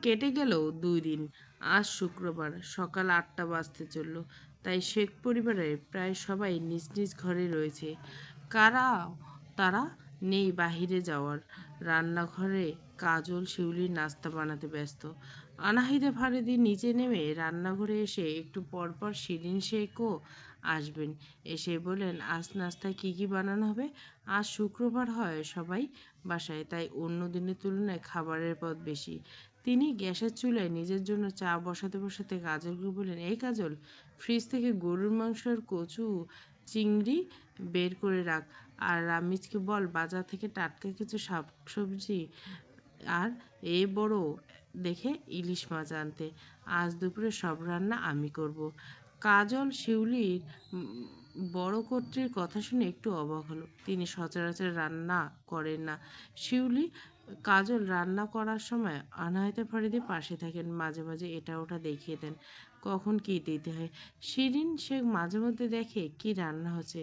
কেটে গেল 2 দিন। আজ শুক্রবার, সকাল 8টা বাজতে চলল। তাই শেখ পরিবারের প্রায় সবাই নিজ নিজ ঘরে রয়েছে। কারা তারা নেই বাহিরে যাওয়ার। রান্নাঘরে কাজল শিউলির নাস্তা বানাতে ব্যস্ত। আনাহিদে ফারেদি নিচে নেমে রান্নাঘরে এসে একটু পরপর শিরিন শেখও আসবেন। এসে বললেন, আজ নাস্তায় কি কি বানানো হবে? আজ শুক্রবার হয় সবাই বাসায়, তাই অন্য দিনের তুলনায় খাবারের পদ বেশি। তিনি গ্যাসের চুলায় নিজের জন্য চা বসাতে বসাতে কাজলকে বললেন, এই কাজল, ফ্রিজ থেকে গরুর মাংস আর কচু চিংড়ি বের করে রাখ। আর রামিজকে বল বাজার থেকে টাটকা কিছু শাকসবজি আর বড় দেখে ইলিশ মাছ আনতে। আজ দুপুরে সব রান্না আমি করব। কাজল শিউলির বড় কর্ত্রীর কথা শুনে একটু অবাক হলো। তিনি সচরাচর রান্না করেন না। শিউলি কাজল রান্না করার সময় আনায়াতে ফারিদি পাশে থাকেন, মাঝে মাঝে এটা ওটা দেখিয়ে দেন, কখন কী দিতে হয়। শিরিন শেখ মাঝে মধ্যে দেখে কি রান্না হচ্ছে,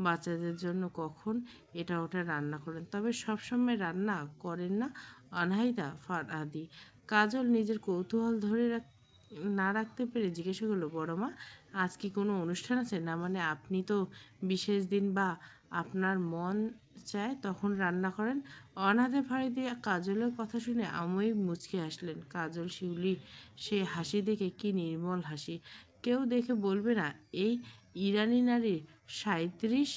বাচ্চাদের জন্য কখন এটা ওটা রান্না করেন, তবে সবসময় রান্না করেন না অনাহিদা ফারাদি। কাজল নিজের কৌতূহল ধরে না রাখতে পেরে জিজ্ঞাসা করলো, বড় মা, আজ কি কোনো অনুষ্ঠান আছে? না মানে আপনি তো বিশেষ দিন বা আপনার মন চায় তখন রান্না করেন। অনাথে ফারিদি কাজলের কথা শুনে আমই মুচকে হাসলেন। কাজল শিউলি সে হাসি দেখে কি নির্মল হাসি! কেউ দেখে বলবে না এই ইরানি নারীর 37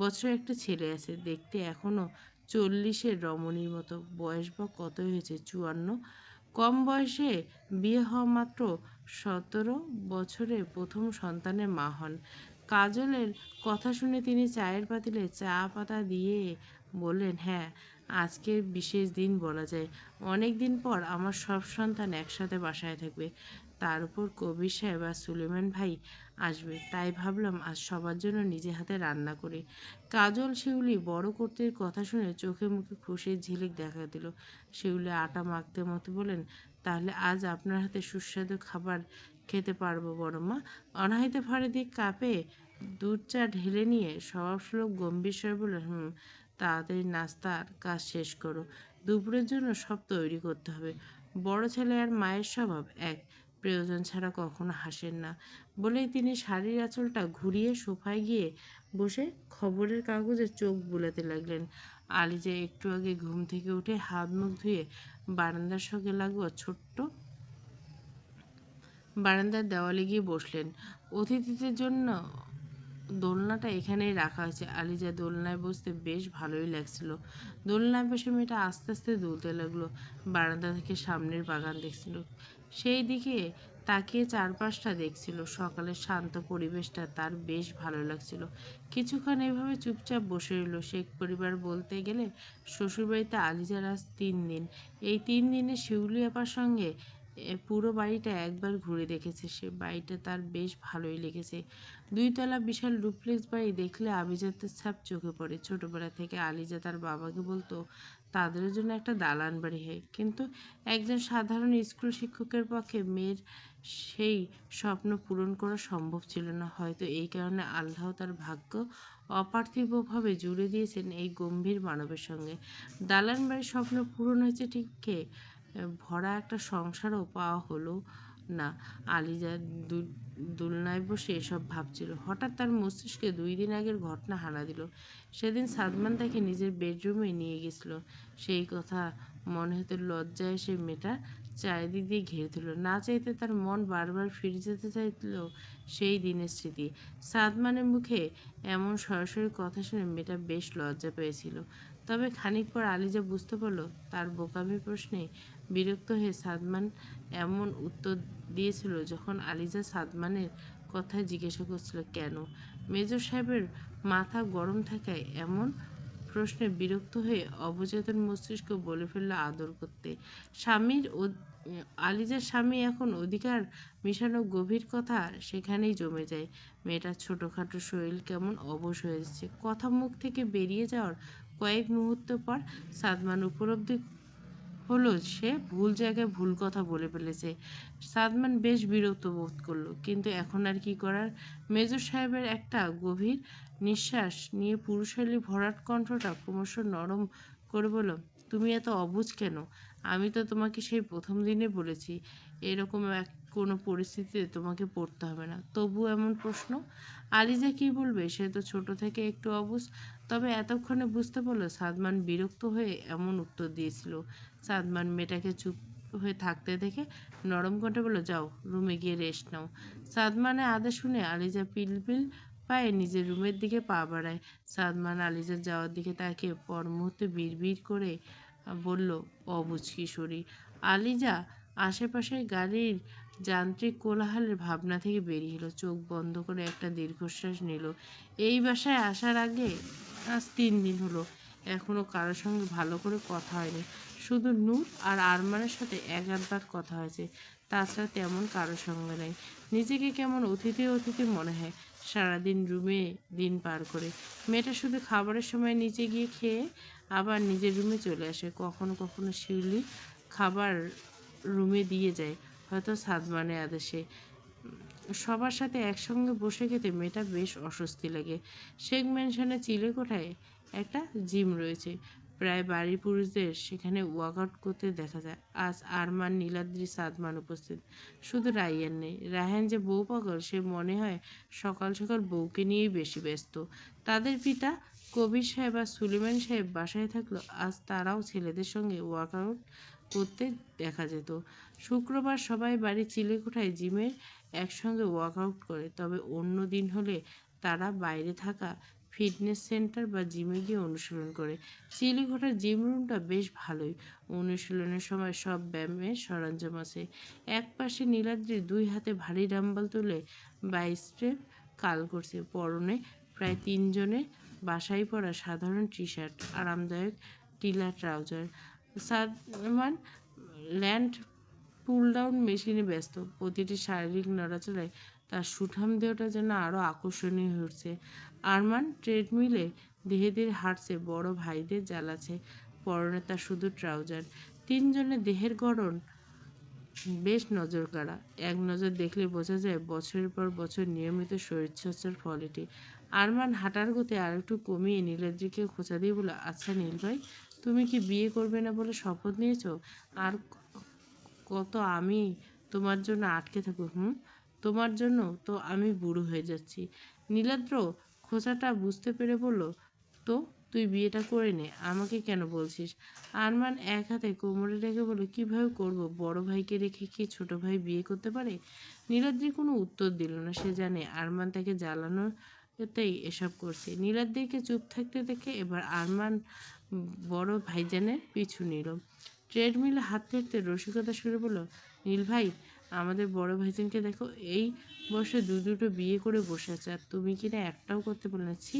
বছর একটা ছেলে আছে, দেখতে এখনো 40-এর রমণীর মতো। বয়স বা কত হয়েছে, 54। কম বয়সে বিয়ে হওয়া, মাত্র 17 বছরে প্রথম সন্তানের মা হন। কাজলের কথা শুনে তিনি চায়ের পাতিলে চা পাতা দিয়ে বললেন, হ্যাঁ, আজকের বিশেষ দিন বলা যায়। অনেক দিন পর আমার সব সন্তান একসাথে বাসায় থাকবে। তার উপর কবির সাহেব আর সুলেমান ভাই আসবে, তাই ভাবলাম আজ সবার জন্য নিজে হাতে রান্না করি। কাজল শিউলি বড় কর্ত্রীর কথা শুনে চোখে মুখে খুশির ঝিলিক দেখা দিল। শিউলি আটা মাখতে মতো বলেন, তাহলে আজ আপনার হাতে সুস্বাদু খাবার খেতে পারবো বড় মা। অনাহিতে ফারিদি কাপে দুধ চা ঢেলে নিয়ে স্বভাবসুলভ গম্ভীর স্বরে বললেন, তাড়াতাড়ি নাস্তার কাজ শেষ করো, দুপুরের জন্য সব তৈরি করতে হবে। বড় ছেলে আর মায়ের স্বভাব এক, প্রয়োজন ছাড়া কখনো হাসেন না। বলেই তিনি শাড়ির আঁচলটা ঘুরিয়ে সোফায় গিয়ে বসে খবরের কাগজে চোখ বুলাতে লাগলেন। আলিজা একটু আগে ঘুম থেকে উঠে হাত মুখ ধুয়ে বারান্দার সঙ্গে লাগোয়া ছোট্ট বারান্দার দেওয়ালে গিয়ে বসলেন। অতিথিদের জন্য দোলনাটা এখানেই রাখা হয়েছে। আলিজা দোলনায় বসতে বেশ ভালোই লাগছিল। দোলনায় বসে মেয়েটা আস্তে আস্তে দুলতে লাগলো। বারান্দা থেকে সামনের বাগান দেখছিল, সেই দিকে তাকিয়ে চারপাশটা দেখছিল। সকালের শান্ত পরিবেশটা তার বেশ ভালো লাগছিল। কিছুক্ষণ এভাবে চুপচাপ বসে রইল। শেখ পরিবার বলতে গেলে শ্বশুরবাড়িতে আলিজার আজ 3 দিন। এই 3 দিনে শিউলি আপার সঙ্গে পুরো বাড়িটা একবার ঘুরে দেখেছে সে। বাড়িটা তার বেশ ভালোই লেগেছে। 2 তলা বিশাল ডুপ্লেক্স বাড়ি দেখলে আভিজাত্যের ছাপ চোখে পড়ে। ছোটবেলা থেকে আলিজা তার বাবাকে বলতো তাদের জন্য একটা দালান বাড়ি হয়, কিন্তু একজন সাধারণ স্কুল শিক্ষকের পক্ষে মেয়ের সেই স্বপ্ন পূরণ করা সম্ভব ছিল না। হয়তো এই কারণে আল্লাহ তার ভাগ্য অপার্থিবভাবে জুড়ে দিয়েছেন এই গম্ভীর মানবের সঙ্গে। দালান বাড়ির স্বপ্ন পূরণ হয়েছে ঠিকই, ভরা একটা সংসারও পাওয়া হলো না। আলিজা দোলনায় বসে এসব ভাবছিল। হঠাৎ তার মস্তিষ্কে 2 দিন আগের ঘটনা হানা দিল। সেদিন সাদমান তাকে নিজের বেডরুমে নিয়ে গেছিল। সেই কথা মনে হতে লজ্জায় সে মেয়েটা চারিদিক দিয়ে ঘিরে ধরল। না চাইতে তার মন বারবার ফিরে যেতে চাইছিল সেই দিনের স্মৃতি। সাদমানের মুখে এমন সরাসরি কথা শুনে মেয়েটা বেশ লজ্জা পেয়েছিল। তবে খানিক পর আলিজা বুঝতে পারল তার বোকামির প্রশ্নে বিরক্ত হয়ে সাদমান এমন উত্তর দিয়েছিল যখন আলিজা সাদমানের কথা জিজ্ঞাসা করছিল, কেন? মেজর সাহেবের মাথা গরম থাকায় এমন প্রশ্নে বিরক্ত হয়ে অবচেতন মস্তিষ্ক বলে ফেলল আদর করতে। আলিজার স্বামী এখন অধিকার মিশানো গভীর কথা সেখানেই জমে যায়। মেয়েটার ছোটোখাটো শরীর কেমন অবশ হয়ে যাচ্ছে। কথা মুখ থেকে বেরিয়ে যাওয়ার কয়েক মুহূর্ত পর সাদমান উপলব্ধি হলো সে ভুল জায়গায় ভুল কথা বলে ফেলেছে। সাদমান বেশ বিরক্ত বোধ করলো, কিন্তু এখন আর কি করার। মেজর সাহেবের একটা গভীর নিঃশ্বাস নিয়ে পুরুষালী ভরাট কণ্ঠটা ক্রমশ নরম করে বলল, তুমি এত অবুঝ কেন? আমি তো তোমাকে সেই প্রথম দিনে বলেছি এরকম কোনো পরিস্থিতিতে তোমাকে পড়তে হবে না, তবু এমন প্রশ্ন। আলিজা কি বলবে, সে তো ছোট থেকে একটু অবুঝ। তবে এতক্ষণে বুঝতে পারলো সাদমান বিরক্ত হয়ে এমন উত্তর দিয়েছিল। সাদমান মেয়েটাকে চুপ হয়ে থাকতে দেখে নরম কণ্ঠে বলল, যাও রুমে গিয়ে রেস্ট নাও। সাদমানের আদেশ শুনে আলিজা পিলপিল পায়ে নিজের রুমের দিকে পা বাড়ায়। সাদমান আলিজার যাওয়ার দিকে তাকে পর মুহূর্তে বিড়বিড় করে বলল, অবুঝ কিশোরী। আলিজা আশেপাশের গাড়ির যান্ত্রিক কোলাহলের ভাবনা থেকে বেরিয়ে এলো, চোখ বন্ধ করে একটা দীর্ঘশ্বাস নিল। এই বাসায় আসার আগে আজ 3 দিন হলো, এখনো কারোর সঙ্গে ভালো করে কথা হয়নি। শুধু নূর আর আরমানের সাথে এক আধবার কথা হয়েছে, তাছাড়া তেমন কারোর সঙ্গে নেই। নিজেকে কেমন অতিথি অতিথি মনে হয় সারাদিন রুমে দিন পার করে। মেয়েটা শুধু খাবারের সময় নিচে গিয়ে খেয়ে আবার নিজের রুমে চলে আসে। কখনো কখনো শিউলি খাবার রুমে দিয়ে যায়, হয়তো সাদমানের আদেশে। সবার সাথে একসঙ্গে বসে খেতে মেয়েটা বেশ অস্বস্তি লাগে। শেখ ম্যানশনের চিলেকোঠায় একটা জিম রয়েছে, প্রায় বাড়ির পুরুষদের সেখানে ওয়ার্কআউট করতে দেখা যায়। আজ আরমান, নীলাদ্রি, সাদমান উপস্থিত, শুধু রায়হান নেই। রায়হান যে বউ পাগল, সে মনে হয় সকাল সকাল বউকে নিয়েই বেশি ব্যস্ত। তাদের পিতা কবির সাহেব আর সুলেমান সাহেব বাসায় থাকলো, আজ তারাও ছেলেদের সঙ্গে ওয়ার্কআউট করতে দেখা যেত। শুক্রবার সবাই বাড়ির চিলেকোঠায় জিমের একসঙ্গে ওয়ার্কআউট করে, তবে অন্য দিন হলে তারা বাইরে থাকা ফিটনেস সেন্টার বা জিমে গিয়ে অনুশীলন করে। চিলেকোঠার জিম রুমটা বেশ ভালোই। অনুশীলনের সময় সব ব্যায়ামের সরঞ্জাম আছে। এক পাশে নীলাদ্রি 2 হাতে ভারী ডাম্বল তুলে বাইসেপ কাল করছে। পরনে প্রায় 3 জনের বাসায় পরা সাধারণ টি শার্ট, আরামদায়ক টিলা trouser. Salman land pull down মেশিনে ব্যস্ত। প্রতিটি শারীরিক নড়াচড়ায় তার সুঠাম দেহটা যেন আরও আকর্ষণীয় হয়ে উঠছে। আরমান ট্রেডমিলে ধীরে ধীরে হাঁটছে, বড় ভাইদের জ্বালাচ্ছে। পরনে তার শুধু ট্রাউজার। 3 জনের দেহের গড়ন বেশ নজরকাড়া। এক নজর দেখলে বোঝা যায় বছরের পর বছর নিয়মিত শরীরচর্চার ফল এটি। আরমান হাঁটার গতি আরেকটু কমিয়ে নীলাদ্রিকে খোঁচা দিয়ে বলে, আচ্ছা নীল ভাই, তুমি কি বিয়ে করবে না বলে শপথ নিয়েছো? আর কত আমি তোমার জন্য আটকে থাকবো? তোমার জন্য তো আমি বুড়ো হয়ে যাচ্ছি। নীলাদ্র খোঁচাটা বুঝতে পেরে বলল, তো তুই বিয়েটা করে নে, আমাকে কেন বলছিস? আরমান এক হাতে কোমরে রেখে বলল, কীভাবে করব, বড় ভাইকে রেখে কি ছোট ভাই বিয়ে করতে পারে? নীলাদ্রি কোনো উত্তর দিল না। সে জানে আরমান তাকে জ্বালানোতেই এসব করছে। নীলাদ্রিকে চুপ থাকতে দেখে এবার আরমান বড় ভাইজানের পিছু নিল। ট্রেডমিলে হাত ফেরতে রসিকতা সুরে বলল, নীল ভাই, আমাদের বড় ভাইজানকে দেখো, এই বয়সে দুটো বিয়ে করে বসে আছে, আর তুমি কিনা একটাও করতে পারলে না। ছি,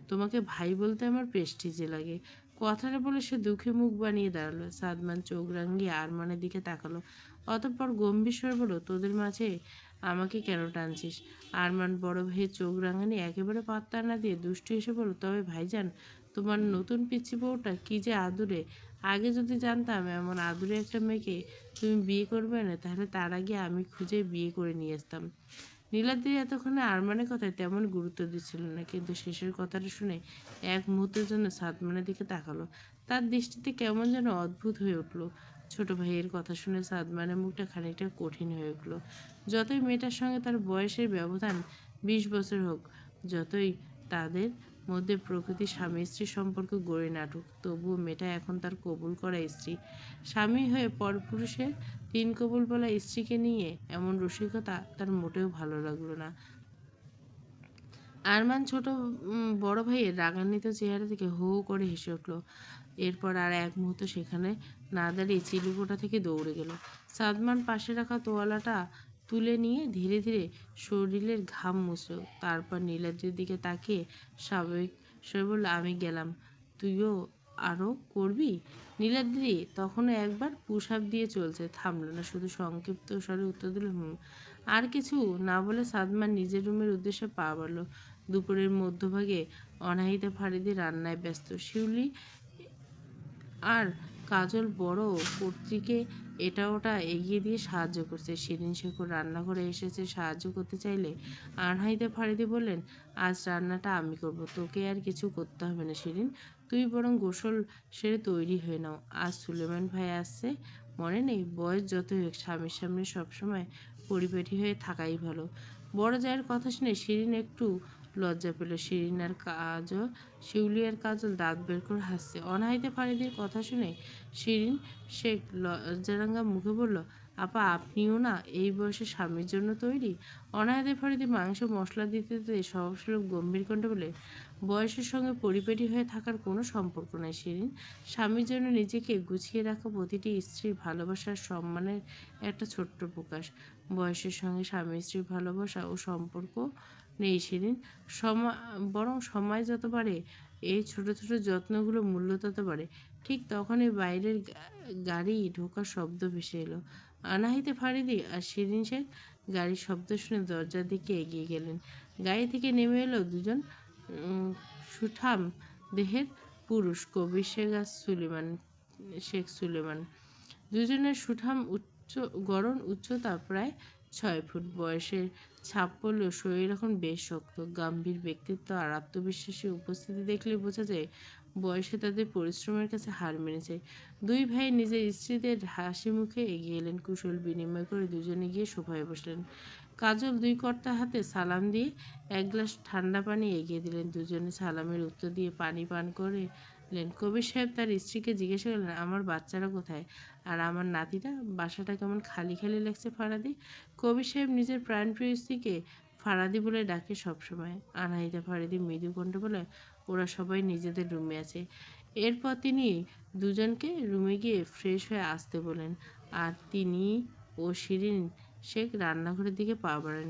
তোমাকে ভাই বলতে আমার প্রেস্টিজে লাগে। কথাটা বলে সে দুঃখে মুখ বানিয়ে দাঁড়ালো। সাদমান চোখ রাঙিয়ে আরমানের দিকে তাকালো, অতঃপর গম্ভীর স্বরে বলল, তোদের মাঝে আমাকে কেন টানছিস? আরমান বড় ভাইয়ের চোখ রাঙানি একেবারে পাত্তা না দিয়ে দুষ্টু এসে বলল, তবে ভাইজান, তোমার নতুন পিচ্ছি বউটা কি যে আদুরে! আগে যদি জানতাম এমন আদুরে একটা মেয়েকে তুমি বিয়ে করবে না, তাহলে তার আগে আমি খুঁজে বিয়ে করে নিয়ে আসতাম। নীলাদ্রি এতক্ষণে আরমানের কথায় তেমন গুরুত্ব দিচ্ছিল না, কিন্তু শেষের কথাটা শুনে এক মুহূর্তের জন্য সাদমানের দিকে তাকালো। তার দৃষ্টিতে কেমন যেন অদ্ভুত হয়ে উঠল। ছোট ভাইয়ের কথা শুনে সাদমানের মুখটা খানিকটা কঠিন হয়ে উঠল। যতই মেয়েটার সঙ্গে তার বয়সের ব্যবধান 20 বছর হোক, যতই তাদের মধ্যে প্রকৃতি স্বামী স্ত্রীর সম্পর্ক গড়ে না উঠুক, তবুও মেয়েটা এখন তার কবুল করা স্ত্রী। স্বামী হয়ে পরপুরুষের 3 কবুল বলা স্ত্রীকে নিয়ে এমন রসিকতা তার মোটেও ভালো লাগলো না। আরমান ছোট বড় ভাইয়ের রাগান্বিত চেহারা থেকে হো হো করে হেসে উঠল। এরপর আর এক মুহূর্ত সেখানে না দাঁড়িয়ে চিলেকোঠা থেকে দৌড়ে গেল। সাদমান পাশে রাখা তোয়ালাটা তুলে নিয়ে ধীরে ধীরে শরীরের ঘাম মুছল। তারপর নীলাদ্রির দিকে তাকিয়ে স্বাভাবিক স্বরে বলল, আমি গেলাম, তুইও আরও করবি? নীলাদ্রি তখনও একবার পুশ আপ দিয়ে চলছে, থামল না, শুধু সংক্ষিপ্ত স্বরে উত্তর দিল, আর কিছু না বলে সাদমান নিজের রুমের উদ্দেশ্যে পা বাড়ল। দুপুরের মধ্যভাগে অনাহিতা ফারিদি রান্নায় ব্যস্ত। শিউলি আর কাজল বড় কর্ত্রীকে এটা ওটা এগিয়ে দিয়ে সাহায্য করছে। শিরিন শেখর রান্নাঘরে এসেছে সাহায্য করতে চাইলে আনহাইদা ফারিদি বললেন, আজ রান্নাটা আমি করব, তোকে আর কিছু করতে হবে না শিরিন, তুই বরং গোসল সেরে তৈরি হয়ে নাও, আজ সুলেমান ভাই আসছে, মনে নেই? বয়স যতই হোক স্বামীর সামনে সবসময় পরিপাটি হয়ে থাকাই ভালো। বড় জায়ের কথা শুনে শিরিন একটু লজ্জা পেল। শিরিন আর কাজল, শিউলি আর কাজল দাঁত বের করে হাসছে। অনাহিতে ফারিদির কথা শুনে শিরিন শেখ লজ্জারাঙ্গা মুখে বলল, আপা, আপনিও না এই বয়সে স্বামীর জন্য তৈরি? অনায়াসে ফারিদি মাংস মশলা দিতে দিতে স্বভাবসুলভ গম্ভীর কণ্ঠে বলে, বয়সের সঙ্গে পরিপাটি হয়ে থাকার কোনো সম্পর্ক নাই শিরিন। স্বামীর জন্য নিজেকে গুছিয়ে রাখা প্রতিটি স্ত্রীর ভালোবাসার সম্মানের একটা ছোট্ট প্রকাশ। বয়সের সঙ্গে স্বামী স্ত্রীর ভালোবাসা ও সম্পর্ক নেই শিরিন। বরং সময় যত বাড়ে এই ছোট ছোট যত্নগুলো মূল্য তত বাড়ে। ঠিক তখনই বাইরের গাড়ি ঢোকার শব্দ ভেসে এলো। আনাহিতে ফারিদি আর শিরিন শেখ গাড়ির শব্দ শুনে দরজার দিকে এগিয়ে গেলেন। গাড়ি থেকে নেমে এলো দুজন সুঠাম দেহের পুরুষ, কবির শেখ আর শেখ সুলেমান। দুজনের সুঠাম গড়ন, উচ্চতা প্রায় 6 ফুট, বয়সের ছাপ পড়লেও শরীর এখন বেশ শক্ত। গম্ভীর ব্যক্তিত্ব আর আত্মবিশ্বাসী উপস্থিতি দেখলে বোঝা যায় বয়সে তাদের পরিশ্রমের কাছে হার মেনেছে। দুই ভাই নিজের স্ত্রীদের হাসি মুখে এগিয়ে এলেন। কুশল বিনিময় করে দুজনে গিয়ে সোফায় বসলেন। কাজল দুই কর্তার হাতে সালাম দিয়ে এক গ্লাস ঠান্ডা পানি এগিয়ে দিলেন। দুজনে সালামের উত্তর দিয়ে পানি পান করলেন। কবির সাহেব তার স্ত্রীকে জিজ্ঞাসা করলেন, আমার বাচ্চারা কোথায়? আর আমার নাতিটা? বাসাটা কেমন খালি খালি লাগছে ফারাদি? কবির সাহেব নিজের প্রাণপ্রিয় স্ত্রীকে ফারাদি বলে ডাকে সবসময়। আনাহিতা ফারাদি মৃদু কণ্ঠে বলে, ওরা সবাই নিজেদের রুমে আছে। এরপর তিনি দুজনকে রুমে গিয়ে ফ্রেশ হয়ে আসতে বলেন, আর তিনি ও শিরিন শেখ রান্নাঘরের দিকে পা বাড়ান।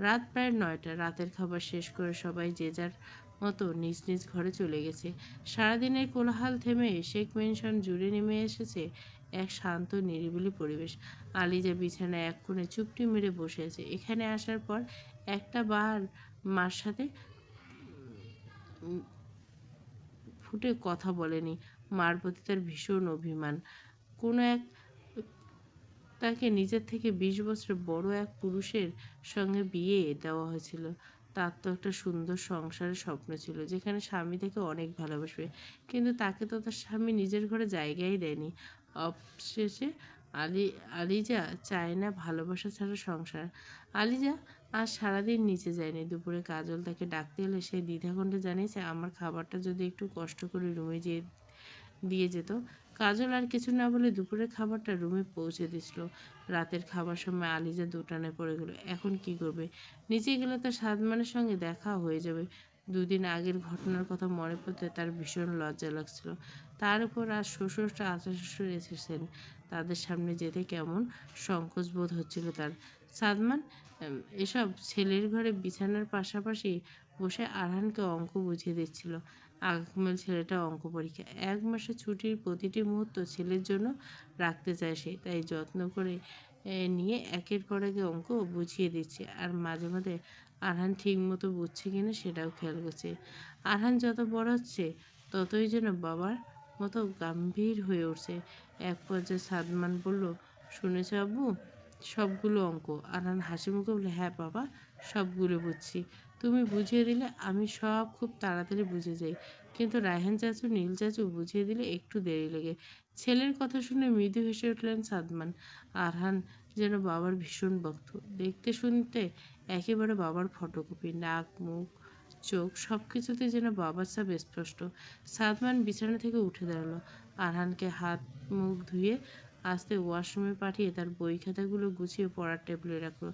রাত প্রায় 9টা। রাতের খাবার শেষ করে সবাই যে যার মতো নিজ নিজ ঘরে চলে গেছে। সারাদিনের কোলাহল থেমে শেখ মেনশন জুড়ে নেমে এসেছে এক শান্ত নিরিবিলি পরিবেশ। আলিজা বিছানায় এক কোণে চুপটি মেরে বসে আছে। এখানে আসার পর একটা বার মার সাথে ফুটে কথা বলেনি। মার প্রতি তার ভীষণ অভিমান। কোনো এক তাকে নিজের থেকে 20 বছরের বড় এক পুরুষের সঙ্গে বিয়ে দেওয়া হয়েছিল। তার তো একটা সুন্দর সংসারের স্বপ্ন ছিল, যেখানে স্বামী তাকে অনেক ভালোবাসবে, কিন্তু তাকে তো তার স্বামী নিজের ঘরে জায়গাই দেয়নি। অবশেষে আলিজা চায় না ভালোবাসা ছাড়া সংসার। আলিজা আজ সারাদিন নিচে যায়নি। দুপুরে কাজল তাকে ডাকতে এলে সে দ্বিধাকণ্ঠে জানিয়েছে, আমার খাবারটা যদি একটু কষ্ট করে রুমে দিয়ে যেত। কাজল আর কিছু না বলে দুপুরের খাবারটা রুমে পৌঁছে দিছিল। রাতের খাবার সময় আলিজা দোটানায় পড়ে গেল। এখন কি করবে? নিচে গেলে তার সাদমানের সঙ্গে দেখা হয়ে যাবে। দুদিন আগের ঘটনার কথা মনে পড়তে তার ভীষণ লজ্জা লাগছিল। তার উপর আজ শ্বশুর চাচা শ্বশুর এসেছেন। তাদের সামনে যেতে কেমন সংকোচ বোধ হচ্ছিল তার। সাদমান এসব ছেলের ঘরে বিছানার পাশাপাশি বসে আরহানকে অঙ্ক বুঝিয়ে দিচ্ছিল। আগামী ছেলেটা অঙ্ক পরীক্ষা। 1 মাসের ছুটির প্রতিটি মুহূর্ত ছেলের জন্য রাখতে চায় সে, তাই যত্ন করে নিয়ে একের পর এক অঙ্ক বুঝিয়ে দিচ্ছে। আর মাঝে মাঝে আরহান ঠিক মতো বুঝছে কিনা সেটাও খেয়াল করছে। আরহান যত বড় হচ্ছে ততই যেন বাবার মতো গম্ভীর হয়ে উঠছে। এক পর্যায়ে সাদমান বলল, শুনেছ আব্বু, সবগুলো অঙ্ক? আরহান হাসি মুখে বলল, হ্যাঁ বাবা, সবগুলো বুঝছি। তুমি বুঝিয়ে দিলে আমি সব খুব তাড়াতাড়ি বুঝে যাই, কিন্তু রায়হান চাচু, নীল চাচু বুঝিয়ে দিলে একটু দেরি লাগে। ছেলের কথা শুনে মৃদু হেসে উঠলেন সাদমান। আরহান যেন বাবার ভীষণ ভক্ত। দেখতে শুনতে একেবারে বাবার ফটোকপি। নাক, মুখ, চোখ সব কিছুতে যেন বাবার ছাপ স্পষ্ট। সাদমান বিছানা থেকে উঠে দাঁড়ালো। আরহানকে হাত মুখ ধুয়ে আস্তে ওয়াশরুমে পাঠিয়ে তার বই খাতাগুলো গুছিয়ে পড়ার টেবিলে রাখলো।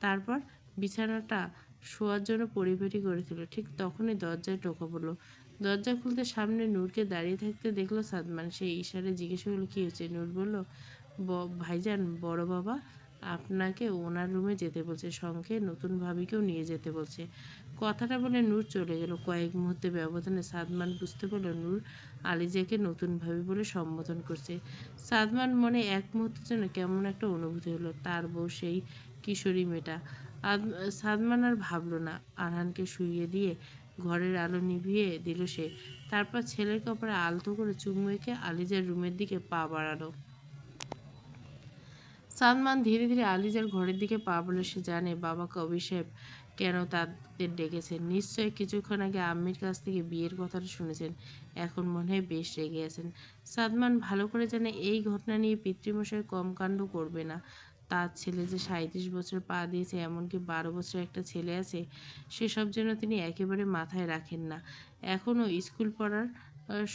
তারপর বিছানাটা শোয়ার জন্য পরিপাটি করেছিল। ঠিক তখনই দরজায় টোকা পড়ল। দরজা খুলতে সামনে নূরকে দাঁড়িয়ে থাকতে দেখলো সাদমান। সেই ইশারায় জিজ্ঞেস করলো, কী হয়েছে? নূর বলল, ভাইজান, বড় বাবা আপনাকে ওনার রুমে যেতে বলছে, সঙ্গে নতুন ভাবিকেও নিয়ে যেতে বলছে। কথাটা বলে নূর চলে গেল। কয়েক মুহূর্তের ব্যবধানে সাদমান বুঝতে পারল নূর আলিজাকে নতুন ভাবি বলে সম্বোধন করছে। সাদমান মনে এক মুহূর্তের জন্য কেমন একটা অনুভূতি হলো। তার বউ সেই কিশোরী মেয়েটা। সাদমান আর ভাবল না। আরহানকে শুইয়ে দিয়ে ঘরের আলো নিভিয়ে দিল সে। তারপর ছেলের কপালে আলতো করে চুমু এঁকে আলিজার রুমের দিকে পা বাড়ালো। সাদমান ধীরে ধীরে আলিজার ঘরের দিকে পা বাড়ালো। সে জানে বাবা কবির সাহেব কেন তাদের ডেকেছেন? নিশ্চয়ই কিছুক্ষণ আগে আম্মির কাছ থেকে বিয়ের কথাটা শুনেছেন। এখন মনে হয় বেশ রেগে আছেন। সাদমান ভালো করে জানে এই ঘটনা নিয়ে পিতৃমশাই কম কাণ্ড করবে না। তার ছেলে যে ৩৭ বছর পা দিয়েছে, এমনকি ১২ বছরের একটা ছেলে আছে, সেসব যেন তিনি একেবারে মাথায় রাখেন না। এখনও স্কুল পড়ার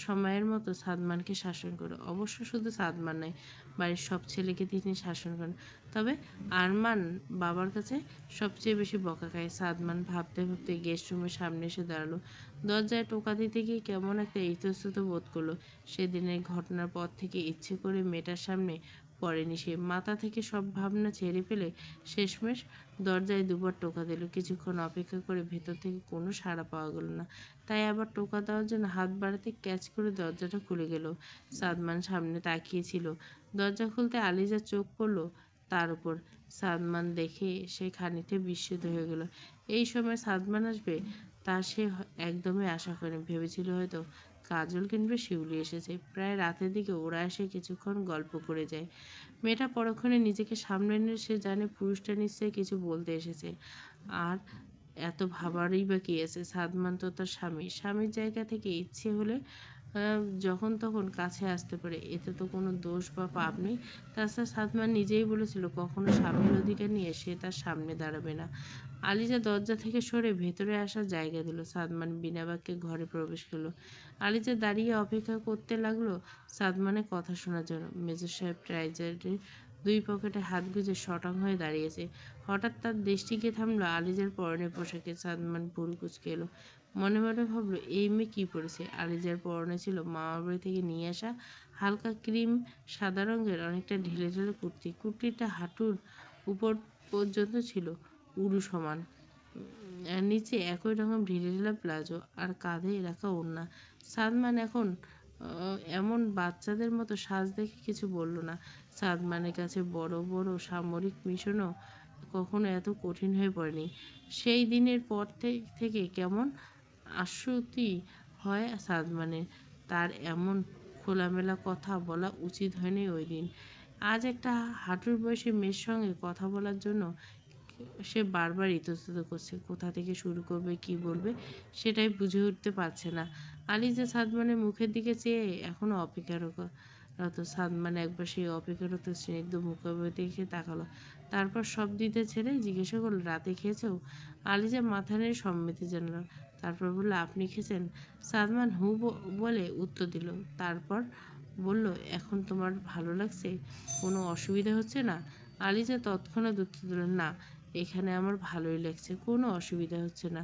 সময়ের মতো সাদমানকে শাসন করে। অবশ্য শুধু সাদমান নয়, বাড়ির সব ছেলেকে তিনি শাসন করেন। তবে আরমান বাবার কাছে সবচেয়ে বেশি বকা খায়। সাদমান ভাবতে ভাবতে গেস্ট রুমের সামনে এসে দাঁড়ালো। দরজায় টোকা দিতে গিয়ে কেমন একটা ইতস্তত বোধ করলো। সেদিনের ঘটনার পর থেকে ইচ্ছে করে মেয়েটার সামনে পড়েনি সে। মাথা থেকে সব ভাবনা ঝেড়ে ফেলে শেষমেশ দরজায় দুবার টোকা দিল। কিছুক্ষণ অপেক্ষা করে ভেতর থেকে কোনো সাড়া পাওয়া গেল না। তাই আবার টোকা দেওয়ার জন্য হাত বাড়াতে ক্যাচ করে দরজাটা খুলে গেল। সাদমান সামনে তাকিয়েছিল। দরজা খুলতে আলিজা চোখ পড়ল তার উপর। সাদমান দেখে সে খানিকটা বিস্মিত হয়ে গেল। এই সময় সাদমান আসবে তা সে একদমই আশা করেনি। ভেবেছিল হয়তো কাজল কিংবা শিউলি এসেছে। প্রায় রাতের দিকে ওরা এসে কিছুক্ষণ গল্প করে যায়। মেয়েটা পরক্ষণে নিজেকে সামলে নিয়ে সে জানে পুরুষটা নিশ্চয়ই কিছু বলতে এসেছে। আর এত ভাবারই বা কী আছে? সাদমান তো তার স্বামী। স্বামীর জায়গা থেকে ইচ্ছে হলে যখন তখন কাছে আসতে পারে। এতে তো কোনো দোষ বা পাপ নেই। তাছাড়া সাদমান নিজেই বলেছিল কখনো স্বামীর অধিকার নিয়ে সে তার সামনে দাঁড়াবে না। আলিজা দরজা থেকে সরে ভেতরে আসার জায়গা দিল। সাদমান বিনা বাক্যে ঘরে প্রবেশ করলো। আলিজা দাঁড়িয়ে অপেক্ষা করতে লাগলো সাদমানের কথা শোনার জন্য। মেজর সাহেব ট্রাউজারের দুই পকেটে হাত গুজে শটাং হয়ে দাঁড়িয়েছে। হঠাৎ তার দৃষ্টি গিয়ে থামলো আলিজার পরনের পোশাকে। সাদমান ভুরু কুঁচকে এলো। মনে মনে ভাবলো এই মেয়ে কী পরেছে। আলিজার পরনে ছিল মামাবাড়ি থেকে নিয়ে আসা হালকা ক্রিম সাদা রঙের অনেকটা ঢিলে ঢিলে কুর্তি। কুর্তিটা হাঁটুর উপর পর্যন্ত ছিল উরু সমান। আর নিচে একই রকম ঢিলে ঢিলে প্লাজো আর কাঁধে রাখা ওড়না। সাদমান এখন এমন বাচ্চাদের মতো সাজ দেখে কিছু বলল না। সাদমানের কাছে বড় বড় সামরিক মিশনও কখনো এত কঠিন হয়ে পড়েনি। সেই দিনের পর থেকে কেমন আশ্বতি হয় সাদমানের। তার এমন খোলামেলা কথা বলা উচিত হয়নি ওই দিন। আজ একটা হাঁটুর বয়সী মেয়ের সঙ্গে কথা বলার জন্য সে বারবার ইতস্তত করছে। কোথা থেকে শুরু করবে, কি বলবে সেটাই বুঝে উঠতে পারছে না। আলিজা সাদমানের মুখের দিকে চেয়ে এখনো অপেক্ষারত। সাদমান একবার সেই অপেক্ষারত স্নিগ্ধ মুখের দিকে তাকালো। তারপর সব দ্বিধা ছেড়ে জিজ্ঞাসা করলো রাতে খেয়েছো? আলিজা মাথা নেড়ে সম্মতি জানালো। তারপর বলল আপনি খেয়েছেন? সাদমান হু বলে উত্তর দিল। তারপর বলল এখন তোমার ভালো লাগছে? কোনো অসুবিধা হচ্ছে না? আলিজা তৎক্ষণাৎ উত্তর দিল না, এখানে আমার ভালোই লাগছে, কোনো অসুবিধা হচ্ছে না।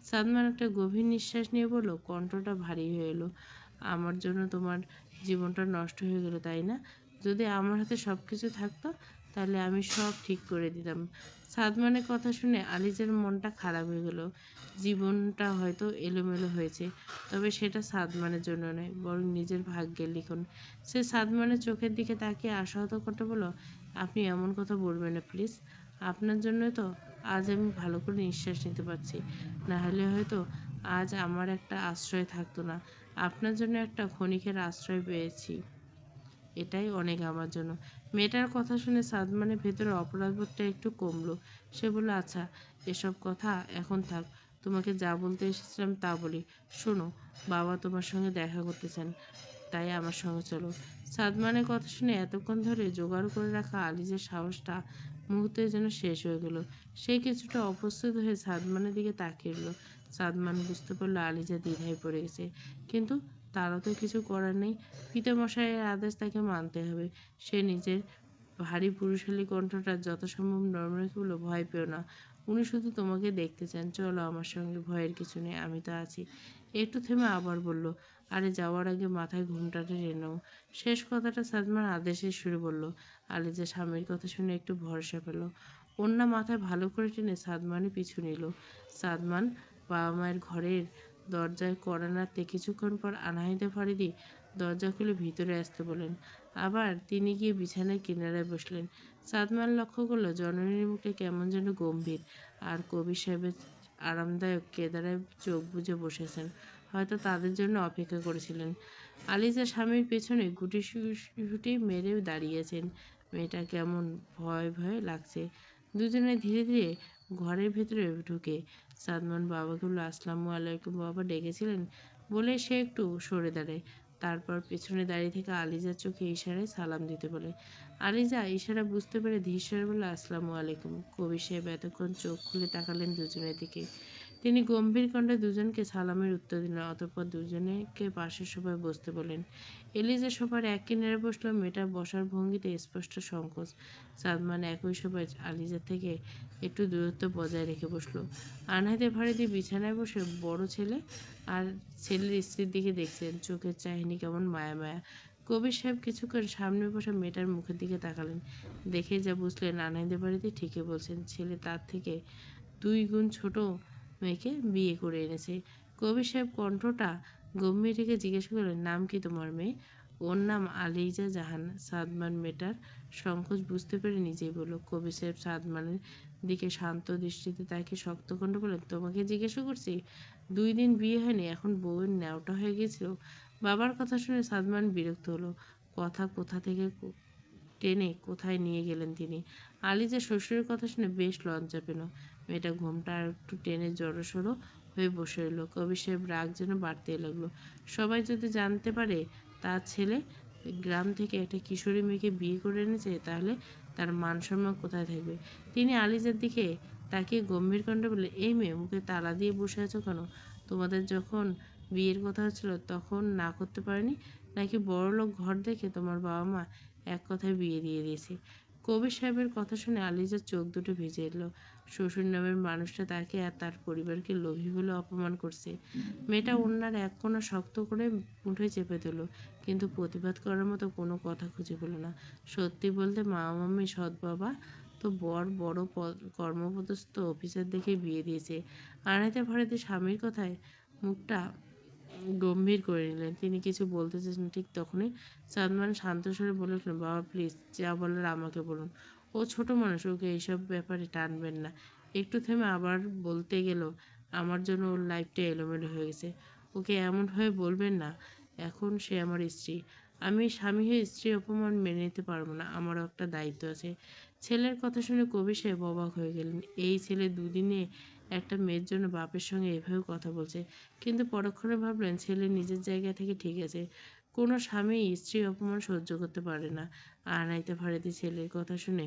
সাদমান একটা গভীর নিঃশ্বাস নিয়ে বলল, কণ্ঠটা ভারী হয়ে এলো। আমার জন্য তোমার জীবনটা নষ্ট হয়ে গেল তাই না? যদি আমার হাতে সব কিছু থাকতো তাহলে আমি সব ঠিক করে দিতাম। সাদমানের কথা শুনে আলিজের মনটা খারাপ হয়ে গেল। জীবনটা হয়তো এলোমেলো হয়েছে, তবে সেটা সাদমানের জন্য নয়, বরং নিজের ভাগ্যের লিখন। সে সাদমানের চোখের দিকে তাকিয়ে আশাহত কণ্ঠে বলল, আপনি এমন কথা বলবেন না প্লিজ। আপনার জন্য তো আজ আমি ভালো করে নিঃশ্বাস নিতে পারছি। না হলে হয়তো আজ আমার একটা আশ্রয় থাকতো না। আপনার জন্য একটা ক্ষণিকের আশ্রয় পেয়েছি, এটাই অনেক আমার জন্য। মেয়েটার কথা শুনে সাদমানের ভেতরে অপরাধবোধটা একটু কমলো। সে বলল, আচ্ছা এসব কথা এখন থাক, তোমাকে যা বলতে এসেছিলাম তা বলি। শোনো, বাবা তোমার সঙ্গে দেখা করতে চান, তাই আমার সঙ্গে চলো। সাদমানের কথা শুনে এতক্ষণ ধরে জোগাড় করে রাখা আলিজের সাহসটা মুহূর্তে যেন শেষ হয়ে গেল। সে কিছুটা অপ্রস্তুত হয়ে সাদমানের দিকে তাকিয়ে রইল। সাদমান বুঝতে পারল আলিজা দ্বিধায় পড়ে গেছে, কিন্তু তারও তো কিছু করার নেই। পিতামশাইয়ের আদেশ তাকে মানতে হবে। সে নিজের ভারী পুরুষালী কণ্ঠটা যথাসম্ভব নরম রেখে বলল, ভয় পেও না, উনি শুধু তোমাকে দেখতে চান, চলো আমার সঙ্গে, ভয়ের কিছু নেই, আমি তো আছি। একটু থেমে আবার বলল, আরে যাওয়ার আগে মাথায় ঘুমটাটা টেনে নাও। শেষ কথাটা সাদমান আদেশের সুরে বলল। আলিজা স্বামীর কথা শুনে একটু ভরসা পেল। ওড়না মাথায় ভালো করে টেনে সাদমানের পিছু নিল। সাদমান বাবা মায়ের ঘরের দরজায় কড়া নাড়তে কিছুক্ষণ পর আনাহিতে ফারিদি দরজা খুলে ভিতরে আসতে বলেন। আবার তিনি গিয়ে বিছানার কিনারায় বসলেন। সাদমান লক্ষ্য করল জননীর মুখে কেমন যেন গম্ভীর, আর কবির সাহেবের আরামদায়ক কেদারায় চোখ বুজে বসেছেন, হয়তো তাদের জন্য অপেক্ষা করেছিলেন। আলিজা স্বামীর পেছনে গুটিসুটি মেরে দাঁড়িয়েছেন। মেয়েটা কেমন ভয় ভয় লাগছে। দুজনে ধীরে ধীরে ঘরের ভেতরে ঢুকে সাদমান বাবাকে বলল, আসসালামু আলাইকুম বাবা, ডেকেছিলেন? বলে সে একটু সরে দাঁড়ায়। তারপর পেছনে দাঁড়িয়ে থেকে আলিজার চোখে ইশারায় সালাম দিতে বলে। আলিজা ইশারা বুঝতে পেরে ধীরস্বরে বলল, আসসালামু আলাইকুম। কবির সাহেব এতক্ষণ চোখ খুলে তাকালেন দুজনের দিকে। তিনি গম্ভীর কণ্ঠে দুজনকে সালামের উত্তর দিলেন, অতঃপর দুজনেকে পাশের সোফায় বসতে বললেন। এলিজা সোফার এক কিনারে বসল, মেয়েটার বসার ভঙ্গিতে স্পষ্ট সংকোচ। সাদমান একই সোফায় আলিজার থেকে একটু দূরত্ব বজায় রেখে বসল। আনহাতে ফারিদি বিছানায় বসে বড় ছেলে আর ছেলের স্ত্রীর দিকে দেখছেন, চোখের চাহনি কেমন মায়া মায়া। কবির সাহেব কিছুক্ষণ সামনে বসা মেয়েটার মুখের দিকে তাকালেন। দেখে যা বুঝলেন, আনাইদের বাড়িতে ঠিকই বলছেন, ছেলে তার থেকে 2 গুণ ছোট মেয়েকে বিয়ে করে এনেছে। কবির সাহেব কণ্ঠটা গম্ভীর রেখে জিজ্ঞেস করলেন, নাম কি তোমার মেয়ে? ওর নাম আলিজা জাহান। সাদমান মেয়েটার সংকোচ বুঝতে পেরে নিজেই বলল। কবির সাহেব সাদমানের দিকে শান্ত দৃষ্টিতে তাকে শক্ত কণ্ঠে বললেন, তোমাকে জিজ্ঞেস করছি? 2 দিন বিয়ে হয়নি, এখন বউয়ের ন্যাওটা হয়ে গেছিল? বাবার কথা শুনে সাদমান বিরক্ত হলো। কথা কোথা থেকে টেনে কোথায় নিয়ে গেলেন তিনি। আলিজা শ্বশুরের কথা শুনে বেশ লজ্জা পেল। মেয়েটা ঘোমটা আর একটু টেনে জড়সড় হয়ে বসে রইল। কবির সাহেব রাগ যেন বাড়তেই লাগলো। সবাই যদি জানতে পারে তার ছেলে গ্রাম থেকে একটা কিশোরী মেয়েকে বিয়ে করে এনেছে, তাহলে তার মান সম্মান কোথায় থাকবে? তিনি আলিজার দিকে তাকিয়ে গম্ভীর কণ্ঠে বললেন, এই মেয়ে, মুখে তালা দিয়ে বসে আছো কেন? তোমাদের যখন বিয়ের কথা হচ্ছিল তখন না করতে পারেনি? নাকি বড়লোক ঘর দেখে তোমার বাবা মা এক কথায় বিয়ে দিয়ে দিয়েছে? কবির সাহেবের কথা শুনে আলিজার চোখ দুটো ভিজে এলো। শ্বশুর নামের মানুষটা তাকে আর তার পরিবারকে লোভী বলে অপমান করছে। মেয়েটা ওনার এক কোণা শক্ত করে মুঠোয় চেপে দিল, কিন্তু প্রতিবাদ করার মতো কোনো কথা খুঁজে পেল না। সত্যি বলতে মা মাম্মি সৎ বাবা তো বড় কর্মপদস্থ অফিসার দেখে বিয়ে দিয়েছে। আনাইতে ফারাতে স্বামীর কথায় মুখটা গম্ভীর করে নিলেন। তিনি কিছু বলতে চেয়েছেন, ঠিক তখনই সাদমান শান্ত স্বরে বলে উঠলেন, বাবা প্লিজ, যা বলার আমাকে বলুন। ও ছোট মানুষ, ওকে এইসব ব্যাপারে টানবেন না। একটু থেমে আবার বলতে গেল, আমার জন্য ওর লাইফটা এলোমেলো হয়ে গেছে। ওকে এমন হয়ে বলবেন না। এখন সে আমার স্ত্রী। আমি স্বামী হয়ে স্ত্রীর অপমান মেনে নিতে পারবো না। আমারও একটা দায়িত্ব আছে। ছেলের কথা শুনে কবি সাহেব অবাক হয়ে গেলেন। এই ছেলে 2 দিনে একটা মেয়ের জন্য বাপের সঙ্গে এভাবে কথা বলছে। কিন্তু পরক্ষণে ভাবলেন, ছেলে নিজের জায়গা থেকে ঠিক আছে। কোনো স্বামী স্ত্রীর অপমান সহ্য করতে পারে না। আনাইতে ফারেদি ছেলের কথা শুনে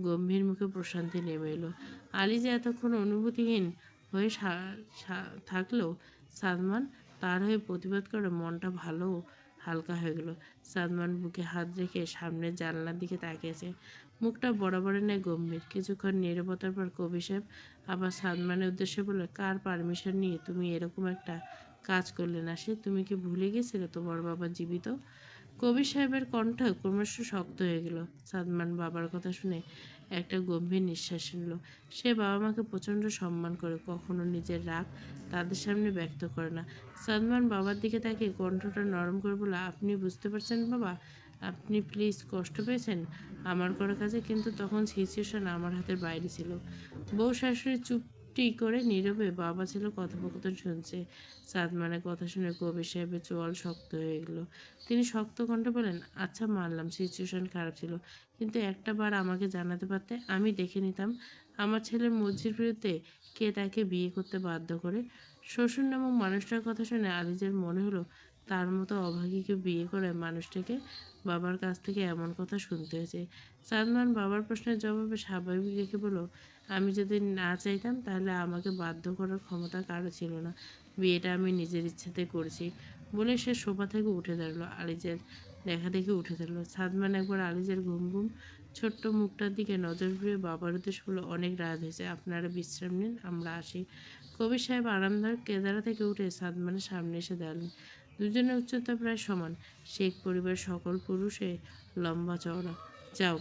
গম্ভীর মুখে প্রশান্তি নেমে এলো। আলিজা এতক্ষণ অনুভূতিহীন হয়ে থাকলেও সাদমান তার হয়ে প্রতিবাদ করে মনটা ভালো হালকা হয়ে গেল। সাদমান বুকে হাত রেখে সামনের জানলার দিকে তাকিয়েছে। মুখটা বরাবরের ন্যায় গম্ভীর। কিছুক্ষণ নীরবতার পর কবি সাহেব আবার সাদমানের উদ্দেশ্যে বলল, কার পারমিশন নিয়ে তুমি এরকম একটা কাজ করলে না? সে তুমি কি ভুলে গেছিলে তোমার বাবা জীবিত? কবির সাহেবের কণ্ঠ ক্রমশ শক্ত হয়ে গেল। সাদমান বাবার কথা শুনে একটা গম্ভীর নিঃশ্বাস নিল। সে বাবা মাকে প্রচণ্ড সম্মান করে, কখনো নিজের রাগ তাদের সামনে ব্যক্ত করে না। সাদমান বাবার দিকে তাকিয়ে কণ্ঠটা নরম করে বলল, আপনি বুঝতে পারছেন বাবা? আপনি প্লিজ কষ্ট পেয়েছেন আমার করা কাজে, কিন্তু তখন সিচুয়েশন আমার হাতের বাইরে ছিল। বউ শাশুড়ি চুপটি করে নীরবে বাবা ছিল কথোপকথন শুনছে। সাদমানের কথা শুনে কবির সাহেবের চোয়াল শক্ত হয়ে গেল। তিনি শক্ত কণ্ঠে বলেন, আচ্ছা মানলাম সিচুয়েশন খারাপ ছিল, কিন্তু একটা বার আমাকে জানাতে পারতে, আমি দেখে নিতাম আমার ছেলের মর্জির বিরুদ্ধে কে তাকে বিয়ে করতে বাধ্য করে। শ্বশুর নামক মানুষটার কথা শুনে আলিজের মনে হলো, তার মতো অভাগীকে বিয়ে করে মানুষটাকে বাবার কাছ থেকে এমন কথা শুনতে হয়েছে। সাদমান বাবার প্রশ্নের জবাবে স্বাভাবিক রেখে বলল, আমি যদি না চাইতাম তাহলে আমাকে বাধ্য করার ক্ষমতা কারো ছিল না। বিয়েটা আমি নিজের ইচ্ছাতে করেছি। বলে সে সোফা থেকে উঠে দাঁড়ালো। আলিজের দেখা দেখে উঠে দাঁড়ালো। সাদমান একবার আলিজের ঘুম ঘুম ছোট্ট মুখটার দিকে নজর ঘুরে বাবার উদ্দেশ্যে বলল, অনেক রাত হয়েছে, আপনারা বিশ্রাম নিন, আমরা আসি। কবির সাহেব আরামদায়ক কেদারা থেকে উঠে সাদমানের সামনে এসে দাঁড়ালেন। দুজনের উচ্চতা প্রায় সমান। শেখ পরিবারের সকল পুরুষে লম্বা চওড়া। যাও,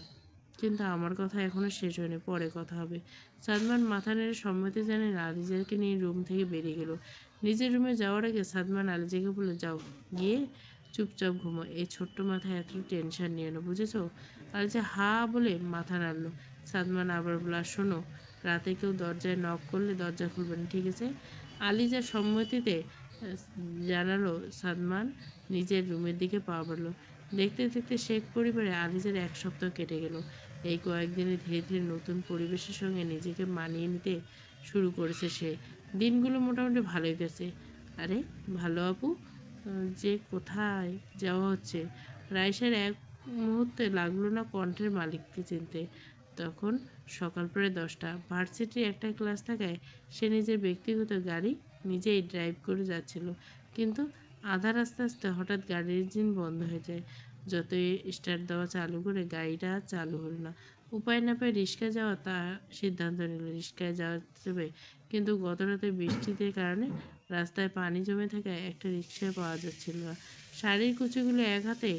কিন্তু আমার কথা এখনো শেষ হয়নি, পরে কথা হবে। সাদমান মাথা নেড়ে সম্মতি জানিয়ে আলিজাকে নিয়ে রুম থেকে বেরিয়ে গেল। নিজের রুমে যাওয়ার আগে সাদমান আলিজাকে বলল, যাও, গিয়ে চুপচাপ ঘুমো। এই ছোট্ট মাথায় এত টেনশন নিও না, বুঝেছো? আলিজা হা বলে মাথা নাড়ল। সাদমান আবার বলল, আর শোনো, রাতে কেউ দরজায় নক করলে দরজা খুলবে না, ঠিক আছে? আলিজার সম্মতিতে জানালো। সাদমান নিজের রুমের দিকে পা বাড়ল। দেখতে দেখতে শেখ পরিবারে আলিজার 1 সপ্তাহ কেটে গেল। এই কয়েকদিনে ধীরে ধীরে নতুন পরিবেশের সঙ্গে নিজেকে মানিয়ে নিতে শুরু করেছে সে। দিনগুলো মোটামুটি ভালোই গেছে। আরে ভালো আপু, যে কোথায় যাওয়া হচ্ছে? রাইসার এক মুহূর্তে লাগলো না কণ্ঠের মালিককে চিনতে। তখন সকাল প্রায় 10টা। ভার্সিটির একটা ক্লাস থাকায় সে নিজের ব্যক্তিগত গাড়ি নিজেই ড্রাইভ করে যাচ্ছিল। কিন্তু আধা রাস্তা আসতে হঠাৎ গাড়ির ইঞ্জিন বন্ধ হয়ে যায়। যতই স্টার্ট দেওয়া চালু করে গাড়িটা আর চালু হলো না। উপায় না পেয়ে রিক্সায় যাওয়া তার সিদ্ধান্ত নিল। রিক্সায় যাওয়া যাবে, কিন্তু গত রাতে বৃষ্টিতে কারণে রাস্তায় পানি জমে থাকায় একটা রিক্সায় পাওয়া যাচ্ছিল না। শাড়ির কুচিগুলো এক হাতে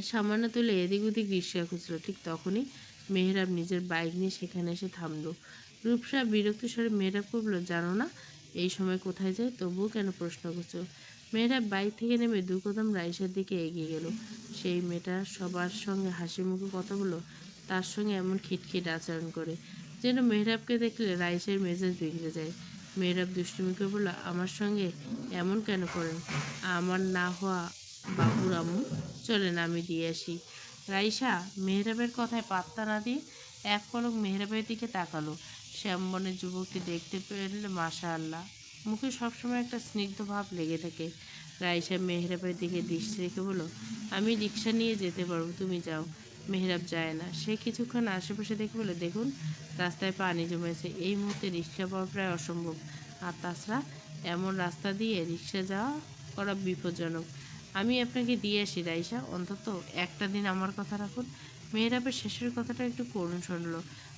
সামান্য তুলে এদিক ওদিক রিক্সা খুঁজল। ঠিক তখনই মেহরাব নিজের বাইক নিয়ে সেখানে এসে থামলো। রূপসা বিরক্ত স্বরে মেহরাবকে বলল, জানো না এই সময় কোথায় যায়, তবুও কেন প্রশ্ন করছো? মেহরাব বাইক থেকে নেমে দু কদম রাইসার দিকে এগিয়ে গেল। সেই মেয়েটা সবার সঙ্গে হাসি মুখে কথা বলল, তার সঙ্গে এমন খিটখিট আচরণ করে যেন মেহরাবকে দেখলে রাইসের মেজাজ বিগড়ে যায়। মেহরাব দুষ্টুমি করে বলল, আমার সঙ্গে এমন কেন করেন? আমার না হওয়া বাবুর আম্মু, চলেন আমি দিয়ে আসি। রাইসা মেহরাবের কথায় পাত্তা না দিয়ে এক পলক মেহরাবের দিকে তাকালো। শ্যামবনের যুবকটি দেখতে পেলে মাশাআল্লাহ, মুখে সবসময় একটা স্নিগ্ধ ভাব লেগে থাকে। রাইসা মেহরাবের দিকে দৃষ্টি রেখে বলল, আমি রিক্সা নিয়ে যেতে পারবো, তুমি যাও। মেহরাব যায় না। সে কিছুক্ষণ আশেপাশে দেখে বলে, দেখুন রাস্তায় পানি জমেছে, এই মুহূর্তে রিক্সা পাওয়া প্রায় অসম্ভব। আর তাছাড়া এমন রাস্তা দিয়ে রিক্সা যাওয়া করা বিপজ্জনক। আমি আপনাকে দিয়ে আসি রাইসা, অন্তত একটা দিন আমার কথা রাখুন। মেহরাবের শেষের কথাটা একটু করুণ শুনল।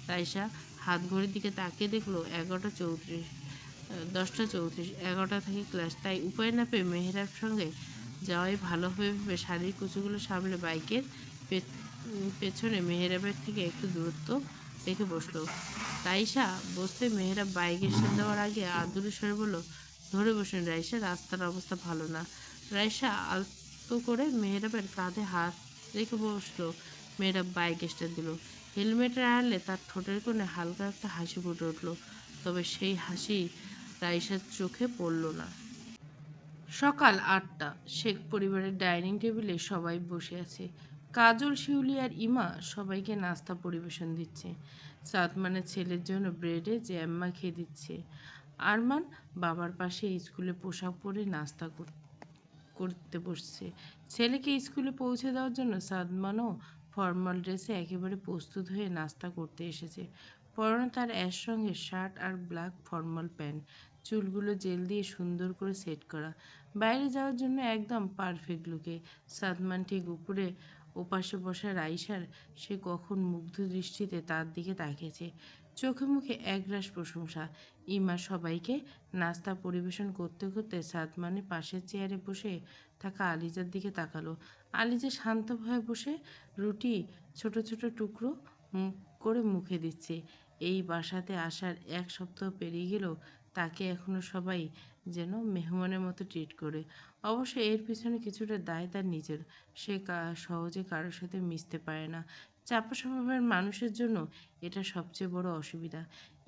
রাইসা হাত ঘড়ির দিকে তাকিয়ে দেখলো 11টা 34। 10টা 34, 11টা থেকে ক্লাস। তাই উপায় না পেয়ে মেহরাব সঙ্গে যাওয়াই ভালো হয়ে ভেবে শাড়ির কুচিগুলো সামলে বাইকের পেছনে মেহরাবের থেকে একটু দূরত্ব রেখে বসলো। রাইসা বসতে মেহরাব বাইকের স্টার্ট দেওয়ার আগে আদুরে স্বরে বলল, ধরে বসুন রাইসা, রাস্তার অবস্থা ভালো না। রাইসা আলতো করে মেহরাবের কাঁধে হাত রেখে বসলো। মেহরাব বাইক স্টার্ট দিল। হেলমেটের আড়ালে তার ঠোঁটের কোণে হালকা একটা হাসি ফুটে উঠল। তবে সেই হাসি রাইসার চোখে পড়ল না। সকাল 8টা। শেখ পরিবারের ডাইনিং টেবিলে সবাই বসে আছে। কাজল, শিউলি আর ইমা সবাইকে নাস্তা পরিবেশন দিচ্ছে। সাদমানের ছেলের জন্য ব্রেডে জ্যাম মাখিয়ে দিচ্ছে। আরমান বাবার পাশে স্কুলে পোশাক পরে নাস্তা করতে বসছে। ছেলেকে স্কুলে পৌঁছে দেওয়ার জন্য সাদমানও ফর্মাল ড্রেসে একেবারে প্রস্তুত হয়ে নাস্তা করতে এসেছে। পরনে তার অ্যাশ রঙের শার্ট আর ব্ল্যাক ফর্মাল প্যান্ট, চুলগুলো জেল দিয়ে সুন্দর করে সেট করা। বাইরে যাওয়ার জন্য একদম পারফেক্ট লুকে। সাদমান ঠিক উপরে ওপাশে বসা রাইসার, সে কখন মুগ্ধ দৃষ্টিতে তার দিকে তাকিয়েছে। চোখে মুখে একরাশ প্রশংসা। ইমা সবাইকে নাস্তা পরিবেশন করতে করতে সাদমানের পাশের চেয়ারে বসে থাকা আলিজার দিকে তাকালো। আলিজা শান্তভাবে বসে রুটি ছোট ছোট টুকরো করে মুখে দিচ্ছে। এই বাসাতে আসার 1 সপ্তাহ পেরিয়ে গেলেও তাকে এখনো সবাই যেন মেহমানের মতো ট্রিট করে। অবশ্য এর পিছনে কিছুটা দায় তার নিজের। সে সহজে কারোর সাথে মিশতে পারে না। চাপা স্বভাবের মানুষের জন্য এটা সবচেয়ে বড় অসুবিধা।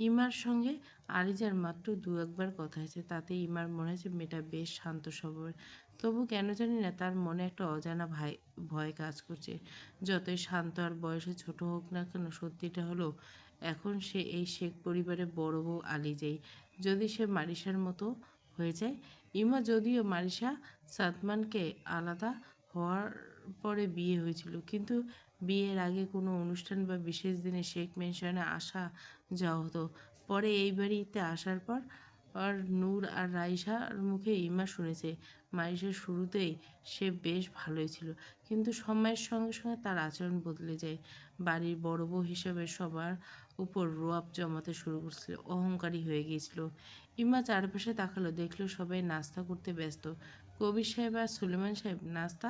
ইমার সঙ্গে আলিজার মাত্র 2-1বার কথা হয়েছে, তাতে ইমার মনে হয়েছে মেয়েটা বেশ শান্ত স্বভাবের। তবু কেন জানি না তার মনে একটা অজানা ভয় কাজ করছে। যতই শান্ত আর বয়সে ছোট হোক না কেন, সত্যিটা হলো এখন সে এই শেখ পরিবারের বড় বউ আলিজাই। যদি সে মারিসার মতো হয়ে যায়। ইমা যদিও মারিসা সাদমানকে আলাদা হওয়ার পরে বিয়ে হয়েছিল, কিন্তু বিয়ের আগে কোনো অনুষ্ঠান বা বিশেষ দিনে শেখ মেনশনে আসা যাওয়া হতো। পরে এই বাড়িতে আসার পর আর নূর আর রাইসার মুখে ইমা শুনেছে মারিসা শুরুতেই সে বেশ ভালোই ছিল, কিন্তু সময়ের সঙ্গে সঙ্গে তার আচরণ বদলে যায়। বাড়ির বড় বউ হিসেবে সবার উপর রোয়াব জমাতে শুরু করছিল, অহংকারী হয়ে গিয়েছিল। ইমা চারপাশে তাকালো, দেখলো সবাই নাস্তা করতে ব্যস্ত। কবির সাহেব আর সুলেমান সাহেব নাস্তা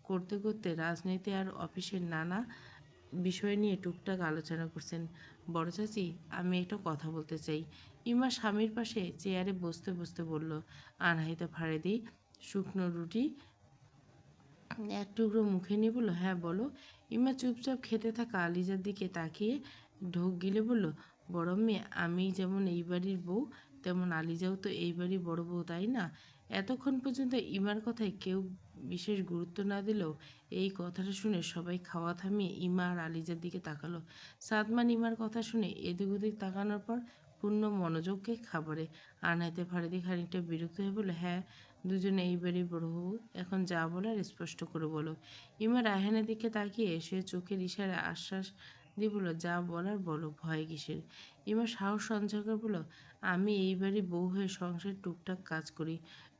করতে করতে রাজনীতি আর অফিসের নানা বিষয় নিয়ে টুকটাক আলোচনা করছেন। বড় চাচি, আমি একটা কথা বলতে চাই। ইমা স্বামীর পাশে চেয়ারে বসতে বসতে বলল। আনহাইতা ফাড়ে দিয়ে শুকনো রুটি এক টুকরো মুখে নিয়ে বলল, হ্যাঁ বলো। ইমা চুপচাপ খেতে থাকা আলিজার দিকে তাকিয়ে ঢোক গিলে বলল, বড় মেয়ে, আমি যেমন এই বাড়ির বউ, তেমন আলিজাও তো এই বাড়ির বড় বউ, তাই না? এতক্ষণ পর্যন্ত ইমার কথায় কেউ বিশেষ গুরুত্ব না দিলেও এই কথাটা শুনে সবাই খাওয়া থামিয়ে ইমা আর আলিজার দিকে তাকালো। সাদমান ইমার কথা শুনে এদিক ওদিক তাকানোর পর পূর্ণ মনোযোগকে খাবারে। আনাইতে ফারিদি খানিকটা বিরক্ত হয়ে বলে, হ্যাঁ, দুজনে এইবারই বড় হবু, এখন যা বলার স্পষ্ট করে বলো। ইমা রায়হানের দিকে তাকিয়ে সে চোখের ইশারায় আশ্বাস দিয়ে বলল, যা বলার বলো, ভয় কিসের। ইমা সাহস সঞ্চয় করে বলল, আমি এইবারই বউ হয়ে সংসারের টুকটাক কাজ করি,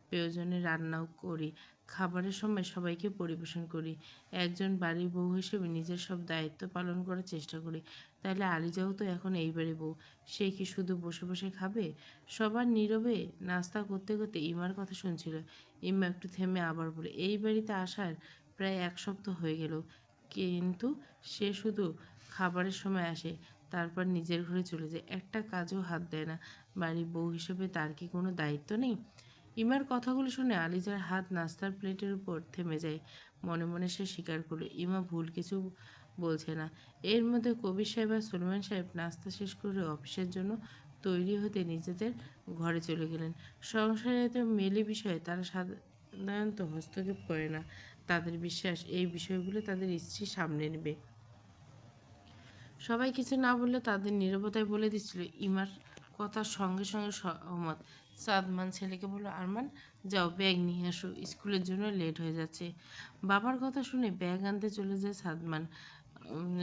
প্রয়োজনে রান্নাও করি, খাবারের সময় সবাইকে পরিবেশন করি। একজন বাড়ির বউ হিসেবে নিজের সব দায়িত্ব পালন করার চেষ্টা করি। তাইলে আলিজাও তো এখন এই বাড়ির বউ, সে কি শুধু বসে বসে খাবে? সবার নীরবে নাস্তা করতে করতে ইমার কথা শুনছিল। ইমা একটু থেমে আবার বলে, এই বাড়িতে আসার প্রায় 1 সপ্তাহ হয়ে গেল, কিন্তু সে শুধু খাবারের সময় আসে, তারপর নিজের ঘরে চলে যায়, একটা কাজেও হাত দেয় না। বাড়ির বউ হিসেবে তার কি কোনো দায়িত্ব নেই? ইমার কথাগুলো শুনে আলিজার হাত নাস্তার প্লেটের উপর থেমে যায়। মনে মনে সে স্বীকার করল, ইমা ভুল কিছু বলছে না। এর মধ্যে কবির সাহেব আর সুলেমান সাহেব নাস্তা শেষ করে অফিসের জন্য তৈরি হতে নিজেদের ঘরে চলে গেলেন। সংসারে এত মেলে বিষয়ে তারা সাধারণত হস্তক্ষেপ করে না। তাদের বিশ্বাস এই বিষয়গুলো তাদের স্ত্রী সামনে নেবে। সবাই কিছু না বললে তাদের নীরবতায় বলে দিচ্ছিল ইমার কথার সঙ্গে সঙ্গে সহমত। সাদমান ছেলেকে বলল, আরমান, যাও ব্যাগ নিয়ে আসো, স্কুলের জন্য লেট হয়ে যাচ্ছে। বাবার কথা শুনে ব্যাগ আনতে চলে যায় উম,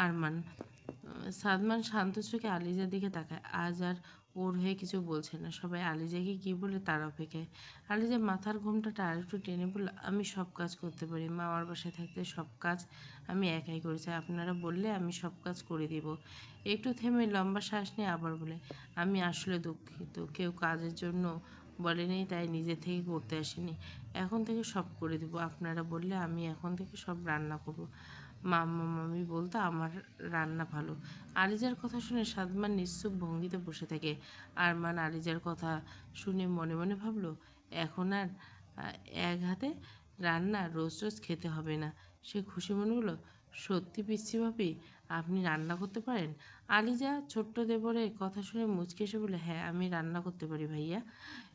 আরমান। সাদমান শান্ত চোখে আলিজার দিকে তাকায়। আজ আর ওর হয়ে কিছু বলছে না। সবাই আলিজাকে কি বলে তার অপেক্ষায়। আলিজা মাথার ঘোমটাটা আরেকটু টেনে বলল, আমি সব কাজ করতে পারি। মা আমার বাসায় থাকতে সব কাজ আমি একাই করেছি। আপনারা বললে আমি সব কাজ করে দিব। একটু থেমে লম্বা শ্বাস নিয়ে আবার বলে, আমি আসলে দুঃখিত। কেউ কাজের জন্য বলেনি, তাই নিজে থেকে করতে আসেনি। এখন থেকে সব করে দিব। আপনারা বললে আমি এখন থেকে সব রান্না করব। মাম্মা মামি বলতো আমার রান্না ভালো। আলিজার কথা শুনে সাদমান নিশ্চুপ ভঙ্গিতে বসে থাকে। আরমান আলিজার কথা শুনে মনে মনে ভাবলো, এখন আর এক হাতে রান্না রোজ রোজ খেতে হবে না। সে খুশি মনে হলো, সত্যি পিচ্ছি ভাবি, আপনি রান্না করতে পারেন? আলিজা ছোট্ট দেবরের কথা শুনে মুচকি এসে বলে, হ্যাঁ, আমি রান্না করতে পারি ভাইয়া।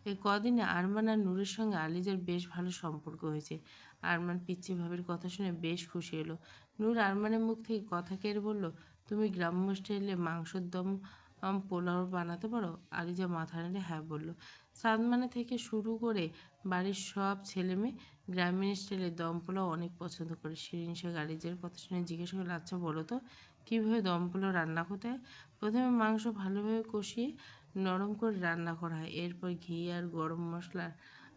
এই কদিনে আরমান আর নূরের সঙ্গে আলিজার বেশ ভালো সম্পর্ক হয়েছে। আরমান পিচ্ছি ভাবির কথা শুনে বেশ খুশি হলো। নূর আরমানের মুখ থেকে কথা কেড়ে বলল, তুমি গ্রাম্য স্টাইলে মাংসের দম পোলাও বানাতে পারো? আলিজা মাথা নেড়ে হ্যাঁ বলল। সাদমানে থেকে শুরু করে বাড়ির সব ছেলেমেয়ে গ্রামীণ স্টাইলে দম পোলাও অনেক পছন্দ করে। শিরিন শেখ আলিজার কথা শুনে জিজ্ঞেস করলো, আচ্ছা বলো তো, কীভাবে দম পোলাও রান্না করতে হয়? প্রথমে মাংস ভালোভাবে কষিয়ে নরম করে রান্না করা হয়। এরপর ঘি আর গরম মশলার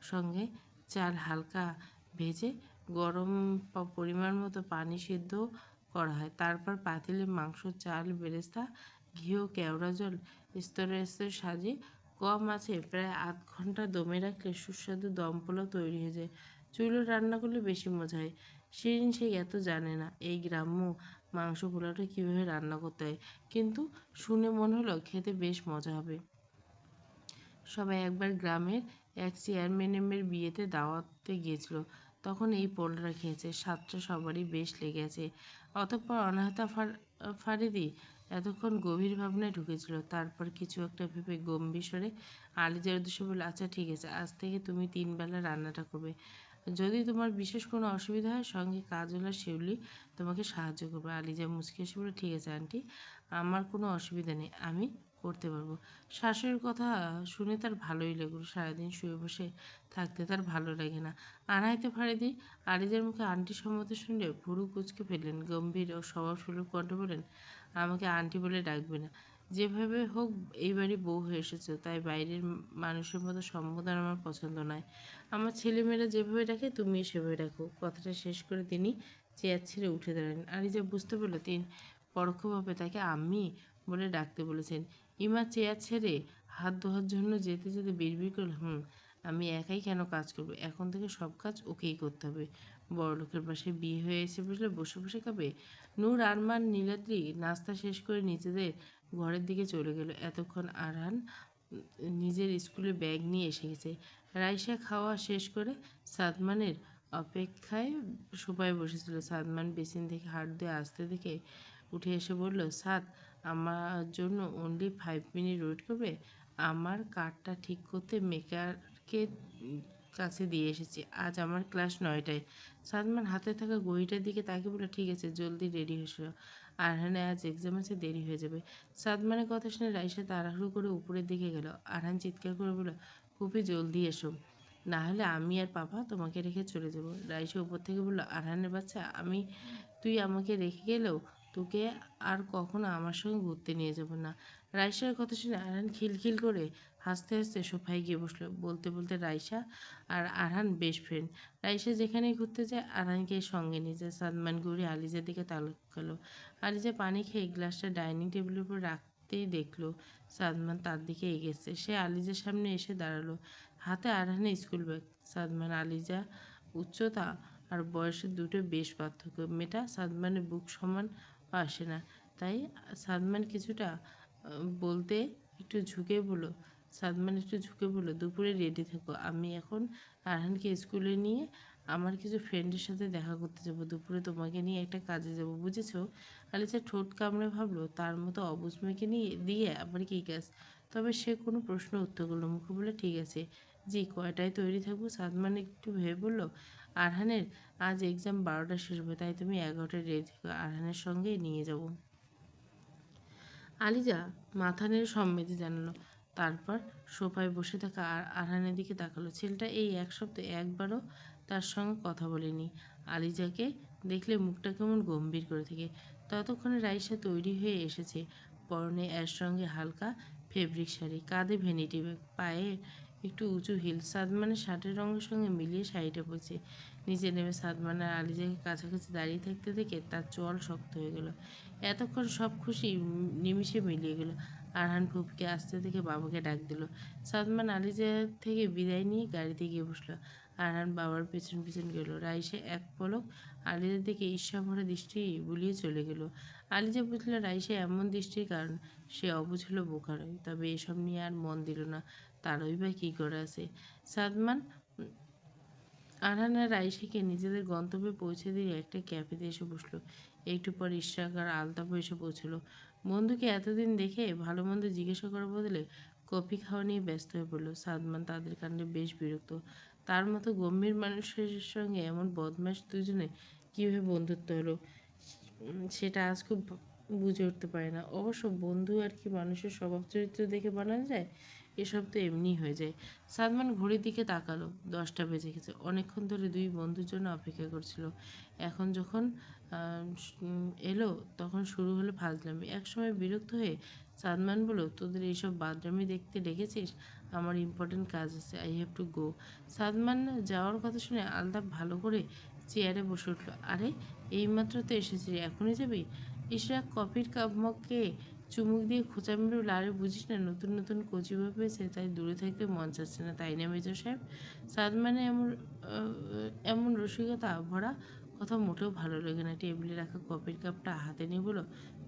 সঙ্গে চাল হালকা ভেজে গরম পরিমাণ মতো পানি সিদ্ধ করা হয়। তারপর পাতিলে মাংস, চাল, বেরেস্তা, ঘি ও কেওড়া জল স্তরে স্তরে সাজিয়ে কম আছে প্রায় 8 ঘন্টা দমে রাখলে সুস্বাদু দম পোলাও তৈরি হয়ে যায়। চুলো রান্না করলে বেশি মজা হয়। শিরিন শেখ এত জানে না এই গ্রাম্য মাংস পোলাওটা কীভাবে রান্না করতে হয়, কিন্তু শুনে মনে হলো খেতে বেশ মজা হবে। সবাই একবার গ্রামের এক চেয়ারম্যানের বিয়েতে দাওয়াতে গিয়েছিল, তখন এই পোলাওটা খেয়েছে। স্বাদটা সবারই বেশ লেগেছে। অতঃপর অনাহতা ফারিদি এতক্ষণ গভীর ভাবনায় ঢুকেছিল। তারপর কিছু একটা ভেবে গম্ভীর স্বরে আলিজার উদ্দেশ্যে বলল, আচ্ছা ঠিক আছে, আজ থেকে তুমি 3 বেলা রান্নাটা করবে। যদি তোমার বিশেষ কোনো অসুবিধা হয়, সঙ্গে কাজল আর শিউলি তোমাকে সাহায্য করবে। আলিজা মুচকি এসে বলল, ঠিক আছে আন্টি, আমার কোনো অসুবিধা নেই, আমি করতে পারবো। শাশুড়ির কথা শুনে তার ভালোই লাগলো। সারাদিন শুয়ে বসে থাকতে তার ভালো লাগে না। আনাইতে ফারিদি আলিজার মুখে আন্টি সম্বোধন শুনলে ভুরু কুঁচকে ফেললেন। গম্ভীর ও স্বভাবসুলভ কণ্ঠে বললেন, আমাকে আন্টি বলে ডাকবে না। যেভাবে হোক এই বাড়ি বউ হয়ে এসেছো, তাই বাইরের মানুষের মতো সম্বোধন আমার পছন্দ নয়। আমার ছেলেমেয়েরা যেভাবে ডাকে তুমিও সেভাবে ডাকো। কথাটা শেষ করে তিনি চেয়ার ছেড়ে উঠে দাঁড়ালেন। আলিজা বুঝতে পারল তিনি পরোক্ষভাবে তাকে আম্মি বলে ডাকতে বলেছেন। ইমা চেয়ার ছেড়ে হাত ধোয়ার জন্য যেতে যেতে বিড়বিড় করল, আমি একাই কেন কাজ করবো? এখন থেকে সব কাজ ওকেই করতে হবে। বড়লোকের বাসায় বিয়ে হয়ে এসে বসলে বসে বসে খাবে? নূর, আরমান, নীলাদ্রি নাস্তা শেষ করে নিজেদের ঘরের দিকে চলে গেল। এতক্ষণ আরহান নিজের স্কুলে ব্যাগ নিয়ে এসে গেছে। রাইসা খাওয়া শেষ করে সাদমানের অপেক্ষায় সোফায় বসেছিল। সাদমান বেসিন থেকে হাত দিয়ে আসতে দেখে উঠে এসে বলল, সাদ, আমার জন্য অনলি 5 মিনিট ওয়েট করবে? আমার কারটা ঠিক করতে মেকারকে কে কাছে দিয়ে এসেছি। আজ আমার ক্লাস 9টায়। সাদমান হাতে থাকা ঘড়িটার দিকে তাকিয়ে বলল, ঠিক আছে, জলদি রেডি হয়েছো। আরহানের আজ এক্সাম আছে, দেরি হয়ে যাবে। সাদমানের কথা শুনে রাইসা তাড়াহুড়ো করে উপরের দিকে গেল। আরহান চিৎকার করে বলল, ফুপি জলদি এসো, না হলে আমি আর পাপা তোমাকে রেখে চলে যাব। রাইসা উপর থেকে বলল, আরহানের বাচ্চা, তুই আমাকে রেখে গেলেও তোকে আর কখনো আমার সঙ্গে ঘুরতে নিয়ে যাব না। রাইসার কথা শুনে আরহান খিলখিল করে হাসতে হাসতে সোফায় গিয়ে বসলো। বলতে বলতে রাইসা আর আরহান বেস্ট ফ্রেন্ড। রাইসা যেখানেই ঘুরতে যায় আরহানকে সঙ্গে নিয়ে যায়। সাদমান ঘুরে আলিজার দিকে তাকালো। আলিজা পানি খেয়ে গ্লাসটা ডাইনিং টেবিলের উপর রাখতেই দেখলো সাদমান তার দিকে এগেছে। সে আলিজার সামনে এসে দাঁড়ালো, হাতে আরহানের স্কুল ব্যাগ। সাদমান আলিজা উচ্চতা আর বয়সের দুটো বেশ পার্থক্য। মেয়েটা সাদমানের বুক সমান আসে না, তাই সাদমান কিছুটা বলতে একটু ঝুঁকে বলল দুপুরে রেডি থেকো, আমি এখন আরহানকে স্কুলে নিয়ে আমার কিছু ফ্রেন্ডের সাথে দেখা করতে যাব। দুপুরে তোমাকে নিয়ে একটা কাজে যাব, বুঝেছো? আলিসা ঠোঁট কামড়ে ভাবলো, তার মতো অবুঝ মেয়েকে নিয়ে দিয়ে আবার কী কাজ। তবে সে কোনো প্রশ্ন উত্তর করলো, মুখে বলে, ঠিক আছে জি, কয়টায় তৈরি থাকবো? সাদমান একটু ভেবে বলল, আরহানের আজ এক্সাম 12টা শেষ হবে, তাই তুমি 11টায় রেডি থেকো, আরহানের সঙ্গেই নিয়ে যাব। আলিজা মাথা নেড়ে সম্মতি জানালো। তারপর সোফায় বসে থাকা আরহানের দিকে তাকালো। ছেলেটা এই এক সপ্তাহে একবারও তার সঙ্গে কথা বলেনি। আলিজাকে দেখলে মুখটা কেমন গম্ভীর করে থাকে। ততক্ষণে রাইসা তৈরি হয়ে এসেছে। পরনে এর সঙ্গে হালকা ফেব্রিক শাড়ি, কাঁধে ভ্যানিটি ব্যাগ, পায়ে একটু উঁচু হিল। সাদমানের শার্টের রঙের সঙ্গে মিলিয়ে শাড়িটা পরেছে। নিচে নেমে সাদমান আর আলিজাকে কাছাকাছি দাঁড়িয়ে থাকতে দেখে তার চোয়াল শক্ত হয়ে গেল। এতক্ষণ সব খুশি নিমিষে মিলিয়ে গেল। আরহান ফুপিকে আসতে দেখে বাবাকে ডাক দিল। সাদমান আলিজা থেকে বিদায় নিয়ে গাড়িতে গিয়ে বসলো। আরহান বাবার পেছন পেছন গেল। রাইসা এক পলক আলিজার দিকে ঈর্ষাভরা দৃষ্টি বুলিয়ে চলে গেল। আলিজা বুঝলো রাইসা এমন দৃষ্টির কারণ। সে অবুঝ হলো, বোকা নয়, তবে এসব নিয়ে আর মন দিল না। তারই বা কী করে আছে। সাদমান আরহান আর রাইসাকে নিজেদের গন্তব্যে পৌঁছে দিয়ে একটা ক্যাফেতে এসে বসলো। একটু পর ইশরাক আর আলতাফও এসে পৌঁছলো। বন্ধুকে এতদিন দেখে ভালো মন্দ জিজ্ঞাসা করার বদলে কফি খাওয়া নিয়ে ব্যস্ত হয়ে পড়লো। সাদমান তাদের কাণ্ডে বেশ বিরক্ত। তার মতো গম্ভীর মানুষের সঙ্গে এমন বদমাশ দুজনে কীভাবে বন্ধুত্ব হলো, সেটা আজ খুব বুঝে উঠতে পারে না। অবশ্য বন্ধু আর কি মানুষের স্বভাব চরিত্র দেখে বানানো যায়? এসব তো এমনিই হয়ে যায়। সালমান ঘড়ির দিকে তাকালো। 10টা বেজে গেছে। অনেকক্ষণ ধরে দুই বন্ধুর জন্য অপেক্ষা করছিল। এখন যখন এলো তখন শুরু হলো ফাজলামি। একসময় বিরক্ত হয়ে সালমান বলল, তোদের এইসব বাদরামি দেখতে ডেকেছিস? আমার ইম্পর্টেন্ট কাজ আছে, I have to go. Salman যাওয়ার কথা শুনে আলতাফ ভালো করে চেয়ারে বসে উঠল। আরে, এইমাত্র তো এসেছিস, এখনই যাবি? ইশরাক কফির কাপ মগকে চুমুক দিয়ে খোঁচা মেরে বলল, আরে বুঝিস না, নতুন নতুন কচি বউ পেয়েছে, তাই দূরে থাকতে মন চাচ্ছে না, তাই না মেজর সাহেব? সাদমানের এমন রসিকতা ভরা কথা মোটেও ভালো লাগে না। টেবিলে রাখা কফির কাপটা হাতে নিয়ে বলল,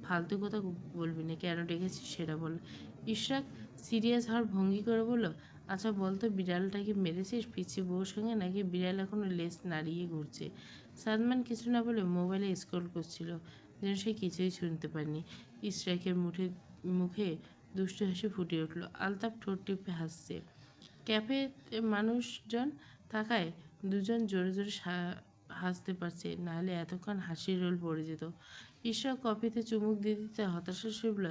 ফালতু কথা বলবি না, কেন ডেকেছিস সেটা বল। ইশরাক সিরিয়াস হওয়ার ভঙ্গি করে বলল, আচ্ছা বলতো, বিড়ালটাকে মেরেছিস পিচ্ছি বউর সঙ্গে, নাকি বিড়াল এখনো লেজ নাড়িয়ে ঘুরছে? সাদমান কিছু না বলে মোবাইলে স্ক্রল করছিল, যেন সে কিছুই শুনতে পায়নি। ইশরাকের মুখে দুষ্টু হাসি ফুটে উঠল। আলতাফ ঠোঁট টিপে হাসছে। ক্যাফেতে মানুষজন থাকায় দুজন জোরে জোরে হাসতে পারছে, নাহলে এতক্ষণ হাসির রোল পড়ে যেত। ঈশ্বর কফিতে চুমুক দিতে দিতে হতাশা শুভল,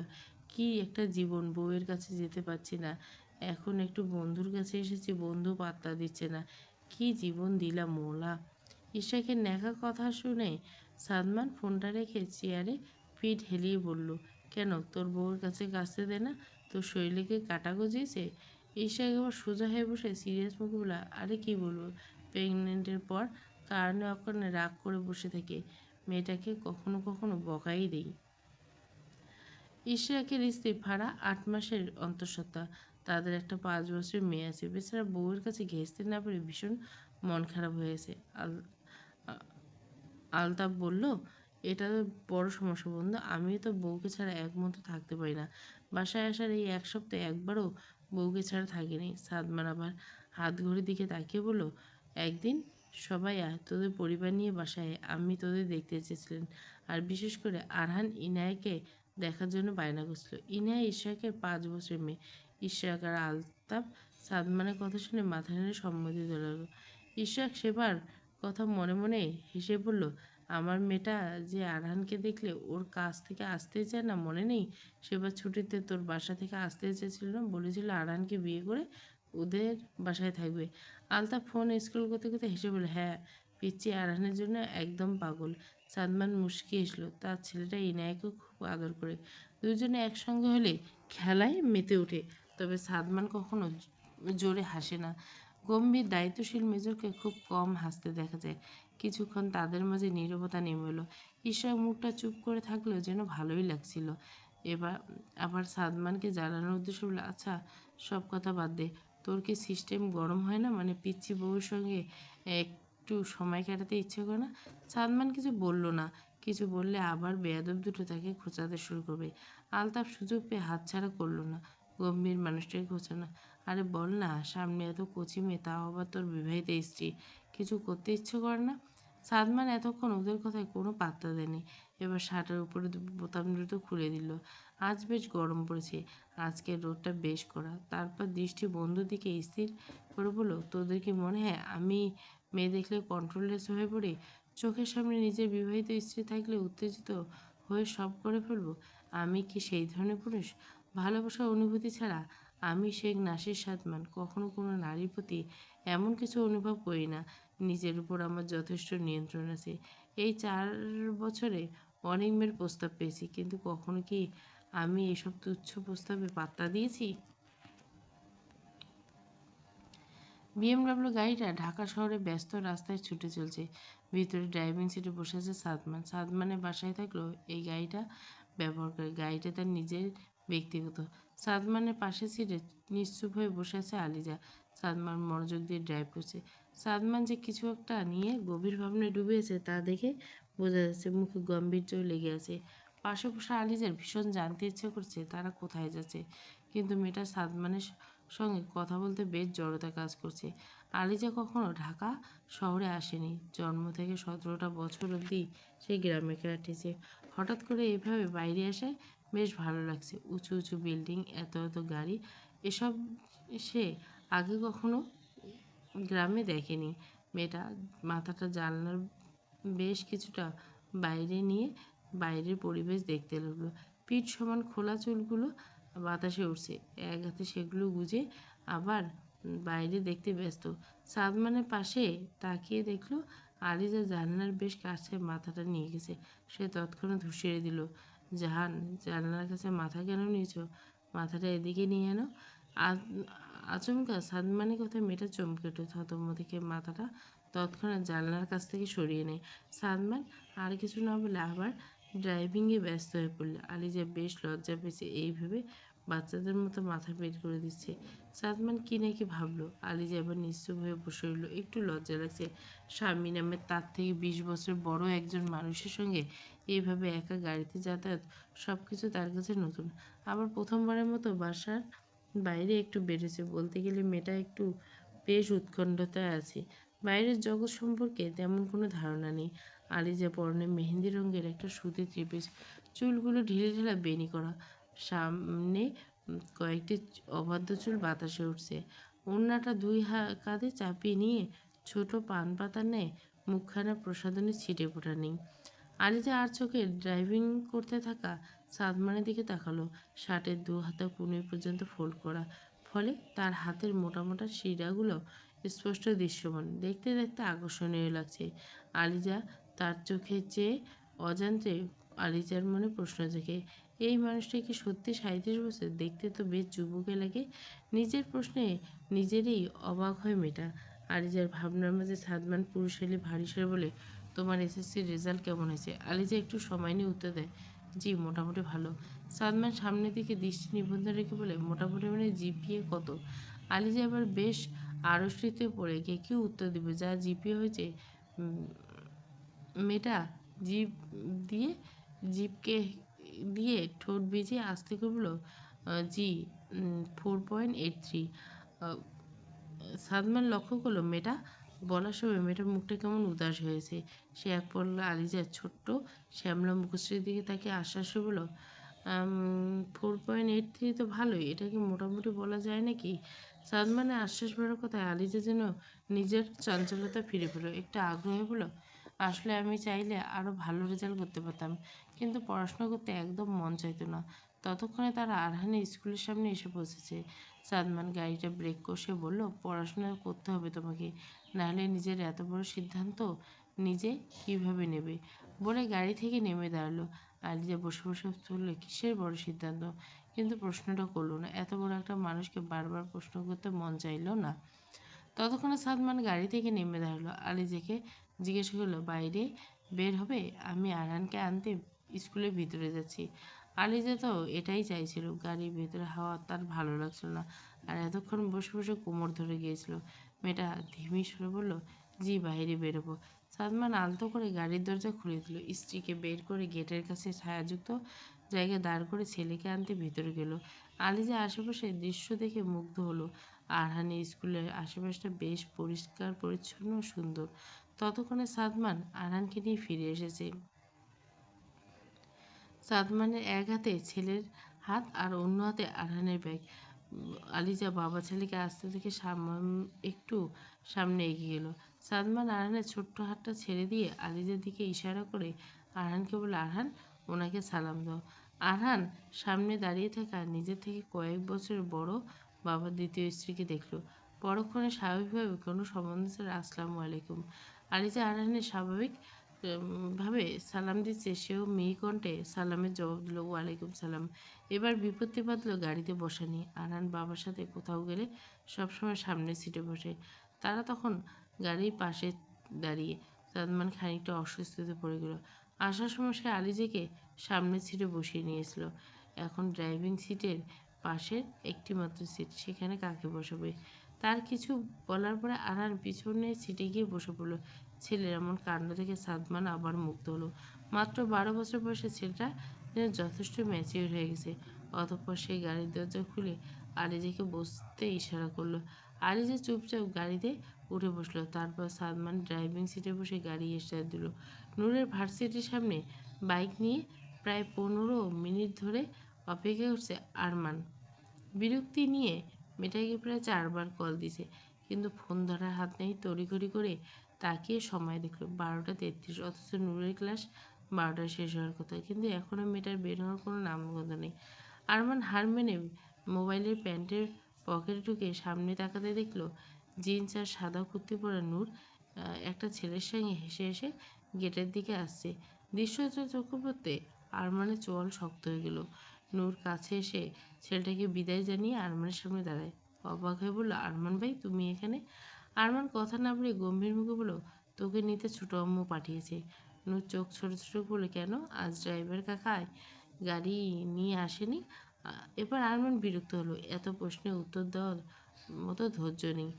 কি একটা জীবন, বউয়ের কাছে যেতে পারছি না, এখন একটু বন্ধুর কাছে এসেছি, বন্ধু পাত্তা দিচ্ছে না, কি জীবন দিলাম মোলা। ইশাকের ন্যাকা কথা শুনে সাদমান ফোনটা রেখে চেয়ারে পিঠ হেলিয়ে বলল, কেন, তোর বউয়ের কাছে কাছতে দে না, তোর শরীরে কি কাটা গজিয়েছে? ঈশা একেবারে সোজা হয়ে বসে সিরিয়াস মুখে বলল, আরে কি বলবো, প্রেগনেন্টের পর কারণে অকারণে রাগ করে বসে থেকে মেয়েটাকে কখনো কখনো বকাই দেই। ইশরাকের স্ত্রী ফারা 8 মাসের অন্তঃসত্ত্বা। তাদের একটা 5 বছরের মেয়ে আছে। বেচারা বউয়ের কাছে ঘেঁষতে না পেরে ভীষণ মন খারাপ হয়েছে। আলতাফ বলল, এটা তো বড় সমস্যা বন্ধু, আমিও তো বউকে ছাড়া এক মুহূর্ত থাকতে পারি না। বাসায় আসার এই এক সপ্তাহে একবারও বউকে ছাড়া থাকিনি। সাদমান আবার হাত ঘড়ির দিকে তাকিয়ে বলল, একদিন সবাই আয়, তোদের পরিবার নিয়ে বাসায় আয়, আমি তোদের দেখতে চেয়েছিলেন। আর বিশেষ করে আরহান ইনায়াকে দেখার জন্য বায়না করছিল। ইনায়া ইশরাকের 5 বছরের মেয়ে। ইশরাক আর আলতাফ সাদমানের কথা শুনে মাথা নেড়ে সম্মতি দিল। ইশরাক সেবার কথা মনে মনে হেসে বলল, আমার মেয়েটা যে আরহানকে দেখলে ওর কাছ থেকে আসতেই চায় না, মনে নেই? সেবার ছুটিতে তোর বাসা থেকে আসতে চেয়েছিল না, বলেছিল আরহানকে বিয়ে করে ওদের বাসায় থাকবে। আলতাফ ফোন স্ক্রল করতে করতে হেসে বলল, হ্যাঁ, পিচ্চি আরহানের জন্য একদম পাগল। সাদমান মুচকি এসলো, তার ছেলেটা ইনায়াকেও খুব আদর করে। দুজনে একসঙ্গে হলে খেলায় মেতে ওঠে। তবে সাদমান কখনো জোরে হাসে না। গম্ভীর দায়িত্বশীল মেজরকে খুব কম হাসতে দেখা যায়। কিছুক্ষণ তাদের মাঝে নীরবতা নেমে এলো। ঈশ্বর মুখটা চুপ করে থাকলেও যেন ভালোই লাগছিল। এবার আবার সাদমানকে জ্বালানোর উদ্দেশ্য বলল, আচ্ছা সব কথা বাদ দে, তোর কি সিস্টেম গরম হয় না? মানে পিচ্চি বউয়ের সঙ্গে একটু সময় কাটাতে ইচ্ছে করে না? সাদমান কিছু বলল না। কিছু বললে আবার বেয়াদব দুটো তাকে খোঁচাতে শুরু করবে। আলতাফ সুযোগ পেয়ে হাতছাড়া করলো না। গম্ভীর মানুষটাকে খোঁচানো, আরে বল না, সামনে এত কচি মেয়ে, তাও আবার তোর বিবাহিত স্ত্রী, কিছু করতে ইচ্ছে করে না? সাদমান এতক্ষণ ওদের কথায় কোনো পাত্তা দেয়নি। এবার শার্টের উপরে বোতাম দ্রুত খুলে দিল। আজ বেশ গরম পড়েছে, আজকের রোদটা বেশ কড়া। তারপর দৃষ্টি বন্ধুর দিকে স্থির করে বলল, তোদের কি মনে হয় আমি মেয়ে দেখলে কন্ট্রোললেস হয়ে পড়ি? চোখের সামনে নিজের বিবাহিত স্ত্রী থাকলে উত্তেজিত হয়ে সব করে ফেলবো? আমি কি সেই ধরনের পুরুষ? ভালোবাসার অনুভূতি ছাড়া আমি শেখ নাসির সাদমান কখনো কোনো নারীর প্রতি এমন কিছু অনুভব করি না। নিজের উপর আমার যথেষ্ট নিয়ন্ত্রণ আছে। এই 4 বছরে অনেক মেয়ের প্রস্তাব পেয়েছি, কিন্তু কখনো কি আমি এসব তুচ্ছ প্রস্তাবে পাত্তা দিয়েছি? বিএমডব্লিউ গাড়িটা ঢাকা শহরে ব্যস্ত রাস্তায় ছুটে চলছে। ভিতরে ড্রাইভিং সিটে বসে আছে সাদমান। সাদমানের বাসায় থাকলেও এই গাড়িটা ব্যবহার করে। গাড়িটা তার নিজের ব্যক্তিগত। সাদমানের পাশের সিটে নিশ্চুপ হয়ে বসে আছে আলিজা। সাদমান মনোযোগ দিয়ে ড্রাইভ করছে। সাদমান যে কিছু একটা নিয়ে গভীর ভাবনায় ডুবে আছে তা দেখে বোঝা যাচ্ছে। মুখে গম্ভীর্য লেগে আছে। পাশে বসে আলিজার ভীষণ জানতে ইচ্ছে করছে তারা কোথায় যাচ্ছে, কিন্তু মেয়েটা সাদমানের সঙ্গে কথা বলতে বেশ জড়তা কাজ করছে। আলিজা কখনো ঢাকা শহরে আসেনি। জন্ম থেকে 17টা বছর অবধি সে গ্রামে কাটিয়েছে। হঠাৎ করে এভাবে বাইরে আসায় বেশ ভালো লাগছে। উঁচু উঁচু বিল্ডিং, এত এত গাড়ি, এসব সে আগে কখনো গ্রামে দেখেনি। মেয়েটা মাথাটা জানলার বেশ কিছুটা বাইরে নিয়ে বাইরের পরিবেশ দেখতে লাগলো। পিঠ সমান খোলা চুলগুলো বাতাসে উঠছে। এক হাতে সেগুলো গুজে আবার বাইরে দেখতে ব্যস্ত। সাদমানের পাশে তাকিয়ে দেখলো আলিজা জানলার বেশ কাছে মাথাটা নিয়ে গেছে। সে তৎক্ষণাৎ হুঁশিয়ারি দিল, জাহান, জানলার কাছে মাথা কেন নিয়েছো? মাথাটা এদিকে নিয়ে এনো। আচমকা সাদমানের কথায় মেয়েটা চমকে ওঠে। থতমতিকে মাথাটা তৎক্ষণাৎ জানলার কাছ থেকে সরিয়ে নেয়। সাদমান আর কিছু না বলে আবার ড্রাইভিংয়ে ব্যস্ত হয়ে পড়ল। আলিজা বেশ লজ্জা পেয়েছে এই ভেবে বাচ্চাদের মতো মাথা বের করে দিচ্ছে। সাদমান কি নাকি ভাবলো। আলিজা এবার নিশ্চুপ হয়ে বসে রইল। একটু লজ্জা লাগছে। স্বামী নামের তার থেকে 20 বছর বড় একজন মানুষের সঙ্গে এইভাবে একা গাড়িতে যাতায়াত, সব কিছু তার কাছে নতুন। আবার প্রথমবারের মতো বাসার বাইরে একটু বেড়েছে। বলতে গেলে মেয়েটা একটু বেশ উৎকণ্ঠতায় আছে। বাইরের জগৎ সম্পর্কে তেমন কোনো ধারণা নেই। আলিজা পরনে মেহেন্দি রঙের একটা সুতির থ্রি-পিস, চুলগুলো ঢিলেঢালা বেনি করা। সামনে কয়েকটি অবাধ্য চুল বাতাসে উঠছে। ওড়নাটা দুই কাঁধে চাপিয়ে নিয়ে ছোট পান পাতার ন্যায় মুখখানা প্রসাধনী ছিটে ফোটা নেই। আলিজা আর চোখে ড্রাইভিং করতে থাকা সাদমানের দিকে তাকালো। শার্টের দু হাতা কনুই পর্যন্ত ফোল্ড করা, ফলে তার হাতের মোটা মোটা শিরাগুলো স্পষ্ট দৃশ্যমান। দেখতে দেখতে আকর্ষণীয় লাগছে। আলিজা তার চোখে চেয়ে অজান্তে আলিজার মনে প্রশ্ন জেগে, এই মানুষটা কি সত্যি 37 বছর? দেখতে তো বেশ যুবকে লাগে। নিজের প্রশ্নে নিজেরই অবাক হয় মেয়েটা। আলিজার ভাবনার মাঝে সাদমান পুরুষ এলে ভারী স্বরে বলে, তোমার এসএসসির রেজাল্ট কেমন হয়েছে? আলিজা একটু সময় নিয়ে উত্তর দেয়, জি মোটামুটি ভালো। সাদমান সামনের দিকে দৃষ্টি নিবদ্ধ রেখে বলে, মোটামুটি মানে জিপিএ কত? আলিজা এবার বেশ আড়ষ্টিতে পড়ে গিয়ে কি উত্তর দিবে, যা জিপিএ হয়েছে। মেয়েটা জিভ দিয়ে জিভকে দিয়ে ঠোঁট ভিজিয়ে আস্তে করে বলল, জি 4.83। সাদমান লক্ষ্য করলো মেয়েটা বলার সময় মেয়েটার মুখটা কেমন উদাস হয়েছে। সে এক পলক আলিজার ছোট্ট শ্যামলা মুখশ্রীর দিকে তাকে আশ্বাস বলল, 4.83 তো ভালোই, এটাকে মোটামুটি বলা যায় নাকি? সাদমানের আশ্বাস ভরার কথায় আলিজা যেন নিজের চঞ্চলতা ফিরে পেল, একটু আগ্রহ হলো। আসলে আমি চাইলে আরও ভালো রেজাল্ট করতে পারতাম, কিন্তু পড়াশোনা করতে একদম মন চাইতো না। ততক্ষণে তারা আরহানের স্কুলের সামনে এসে পৌঁছেছে। সাদমান গাড়িটা ব্রেক কষে বলল, পড়াশোনা করতে হবে তোমাকে, নাহলে নিজের এত বড় সিদ্ধান্ত নিজে কিভাবে নেবে। বলে গাড়ি থেকে নেমে দাঁড়ালো। আলিজা বসে বসে বলল, কিসের বড় সিদ্ধান্ত? কিন্তু প্রশ্নটা করলো না। এত বড় একটা মানুষকে বারবার প্রশ্ন করতে মন চাইলো না। ততক্ষণে সাদমান গাড়ি থেকে নেমে দাঁড়ালো। আলিজাকে জিজ্ঞেস করলো, বাইরে বের হবে? আমি আরহানকে আনতে স্কুলের ভিতরে যাচ্ছি। আলিজা তো এটাই চাইছিল। গাড়ির ভেতরে হাওয়া তার ভালো লাগছিল না, আর এতক্ষণ বসে বসে কোমর ধরে গিয়েছিল। মেয়েটা ধিমি সুরে বলল, জি, বাইরে বেরোবো। সাদমান আলতো করে গাড়ির দরজা খুলে দিল। স্ত্রীকে বের করে গেটের কাছে ছায়াযুক্ত জায়গায় দাঁড় করে ছেলেকে আনতে ভিতরে গেল। আলিজা আশেপাশে দৃশ্য দেখে মুগ্ধ হলো। আরহানের স্কুলের আশেপাশটা বেশ পরিষ্কার পরিচ্ছন্ন ও সুন্দর। ততক্ষণে সাদমান আরহানকে নিয়ে ফিরে এসেছে। সাদমানের এক হাতে ছেলের হাত আর অন্য হাতে আরহানের ব্যাগ। আলিজা বাবা ছেলেকে আসতে থেকে একটু সামনে এগিয়ে গেল। সাদমান আরহানের ছোট্ট হাতটা ছেড়ে দিয়ে আলিজার দিকে ইশারা করে আরহানকে বলে, আরহান, ওনাকে সালাম দাও। আরহান সামনে দাঁড়িয়ে থাকা নিজের থেকে কয়েক বছরের বড় বাবার দ্বিতীয় স্ত্রীকে দেখল। পরক্ষণে স্বাভাবিকভাবে কোনো সম্বন্ধ ছাড়া আসসালামু আলাইকুম। আলিজা আরহানের স্বাভাবিক ভাবে সালাম দিচ্ছে, সেও মিহি কণ্ঠে সালামের জবাব দিল, ওয়ালাইকুম সালাম। এবার বিপত্তি বাঁধলো গাড়িতে বসা নিয়ে। আরহান বাবার সাথে কোথাও গেলে সবসময় সামনের সিটে বসে। তারা তখন গাড়ির পাশে দাঁড়িয়ে। সাদমান খানিকটা অস্বস্তিতে পড়ে গেল। আসার সময় সে আলিজাকে সামনের সিটে বসিয়ে নিয়েছিল। এখন ড্রাইভিং সিটের পাশের একটি মাত্র সিট, সেখানে কাকে বসাবে? তার কিছু বলার পরে আরহান পিছনের সিটে গিয়ে বসে পড়ল। ছেলের এমন কাণ্ড দেখে সাদমান আবার মুগ্ধ হলো। মাত্র 12 বছর বয়সে ছেলেটা যেন যথেষ্ট ম্যাচিওর হয়ে গেছে। অতঃপর সেই গাড়ির দরজা খুলে আলিজাকে বসতে ইশারা করলো। আলিজা চুপচাপ গাড়িতে উঠে বসলো। তারপর সাদমান ড্রাইভিং সিটে বসে গাড়ি স্টার্ট দিল। নূরের ভার্সিটির সামনে বাইক নিয়ে প্রায় 15 মিনিট ধরে অপেক্ষা করছে আরমান। বিরক্তি নিয়ে মেয়েটাকে প্রায় 4বার কল দিছে, কিন্তু ফোন ধরার হাত নেই। তড়িঘড়ি করে তাকিয়ে সময় দেখলো 12টা 33, অথচ নূরের ক্লাস 12টায় শেষ হওয়ার কথা, কিন্তু এখনও মেয়েটার বের হওয়ার কোনো নামগন্ধ নেই। আরমান হার মেনে মোবাইলের প্যান্টের পকেটে ঢুকে সামনে তাকাতে দেখলো জিন্স আর সাদা কুর্তি পরা নূর একটা ছেলের সঙ্গে হেসে হেসে গেটের দিকে আসছে। দৃশ্যটা চোখে পড়তে আরমানের চোয়াল শক্ত হয়ে গেল। নূর কাছে এসে ছেলেটাকে বিদায় জানিয়ে আরমানের সামনে দাঁড়ায়। অবাক হয়ে বলল, আরমান ভাই, তুমি এখানে? আরমান কথা না বলে গম্ভীর মুখে বলল, তোকে নিতে ছোটো আম্মু পাঠিয়েছে। নূর চোখ ছোট ছোট বলে, কেন, আজ ড্রাইভার কাকায় গাড়ি নিয়ে আসেনি? এবার আরমান বিরক্ত হলো। এত প্রশ্নের উত্তর দেওয়ার মতো ধৈর্য নেই।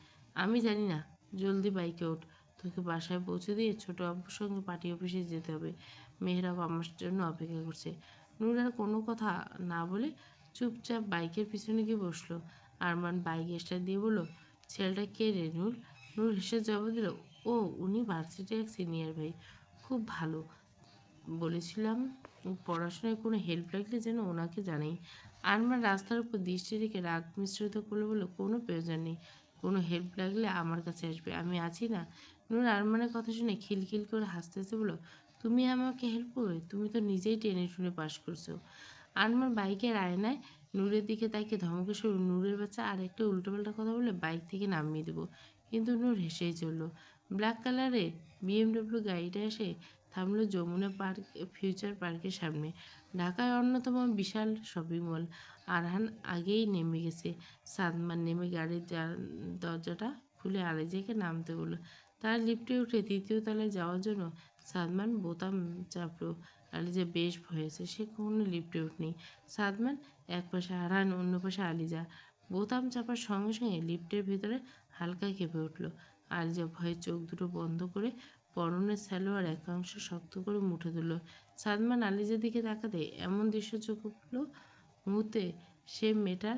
আমি জানি না, জলদি বাইকে ওঠ, তোকে বাসায় পৌঁছে দিয়ে ছোট আব্বুর সঙ্গে পার্টি অফিসে যেতে হবে। মেহরাব আমার জন্য অপেক্ষা করছে। নূর আর কোনো কথা না বলে চুপচাপ বাইকের পিছনে গিয়ে বসলো। আরমান বাইক স্টার্ট দিয়ে বলল, ছেলেটা কে রে নূর? নূর হেসে জবাব দিল, ও, উনি ভার্সিটির এক সিনিয়র ভাই, খুব ভালো। বলেছিলাম পড়াশোনায় কোনো হেল্প লাগলে যেন ওনাকে জানাই। আরমান রাস্তার উপর দৃষ্টি রেখে রাগ মিশ্রিত করলে বলল, কোনো প্রয়োজন নেই, কোনো হেল্প লাগলে আমার কাছে আসবে, আমি আছি না। নূর আরমানের কথা শুনে খিলখিল করে হাসতে হাসতে বলল, তুমি আমাকে হেল্প করবে? তুমি তো নিজেই টেনে টুনে পাশ করছো। আরমান বাইকের আয়নায় নূরের দিকে তাকিয়ে ধমকে শুরু, নূরের বাচ্চা আর একটা উল্টোপাল্টা কথা বলে বাইক থেকে নামিয়ে দেবো। কিন্তু নূর হেসেই চলল। ব্ল্যাক কালারের বিএমডব্লিউ গাড়িটা এসে থামলো যমুনা পার্ক ফিউচার পার্কের সামনে, ঢাকার অন্যতম বিশাল শপিং মল। আরহান আগেই নেমে গেছে। সাদমান নেমে গাড়ির দরজাটা খুলে আলিজাকে নামতে বলল। তারা লিফটে উঠে 3য় তলায় যাওয়ার জন্য সাদমান বোতাম চাপলো। আলিজা বেশ ভয় হয়েছে, সে কখনো লিফটে উঠেনি। সাদমান এক পাশে, আরহান অন্য পাশে আলিজা। বোতাম চাপার সঙ্গে সঙ্গে লিফটের ভেতরে হালকা কেঁপে উঠল। আলিজা ভয়ে চোখ দুটো বন্ধ করে পরনের সালোয়ার একাংশ শক্ত করে মুঠে দিল। সাদমান আলিজার দিকে তাকাতে এমন দৃশ্য চোখে পড়ল, মুহূর্তে সে মেয়েটার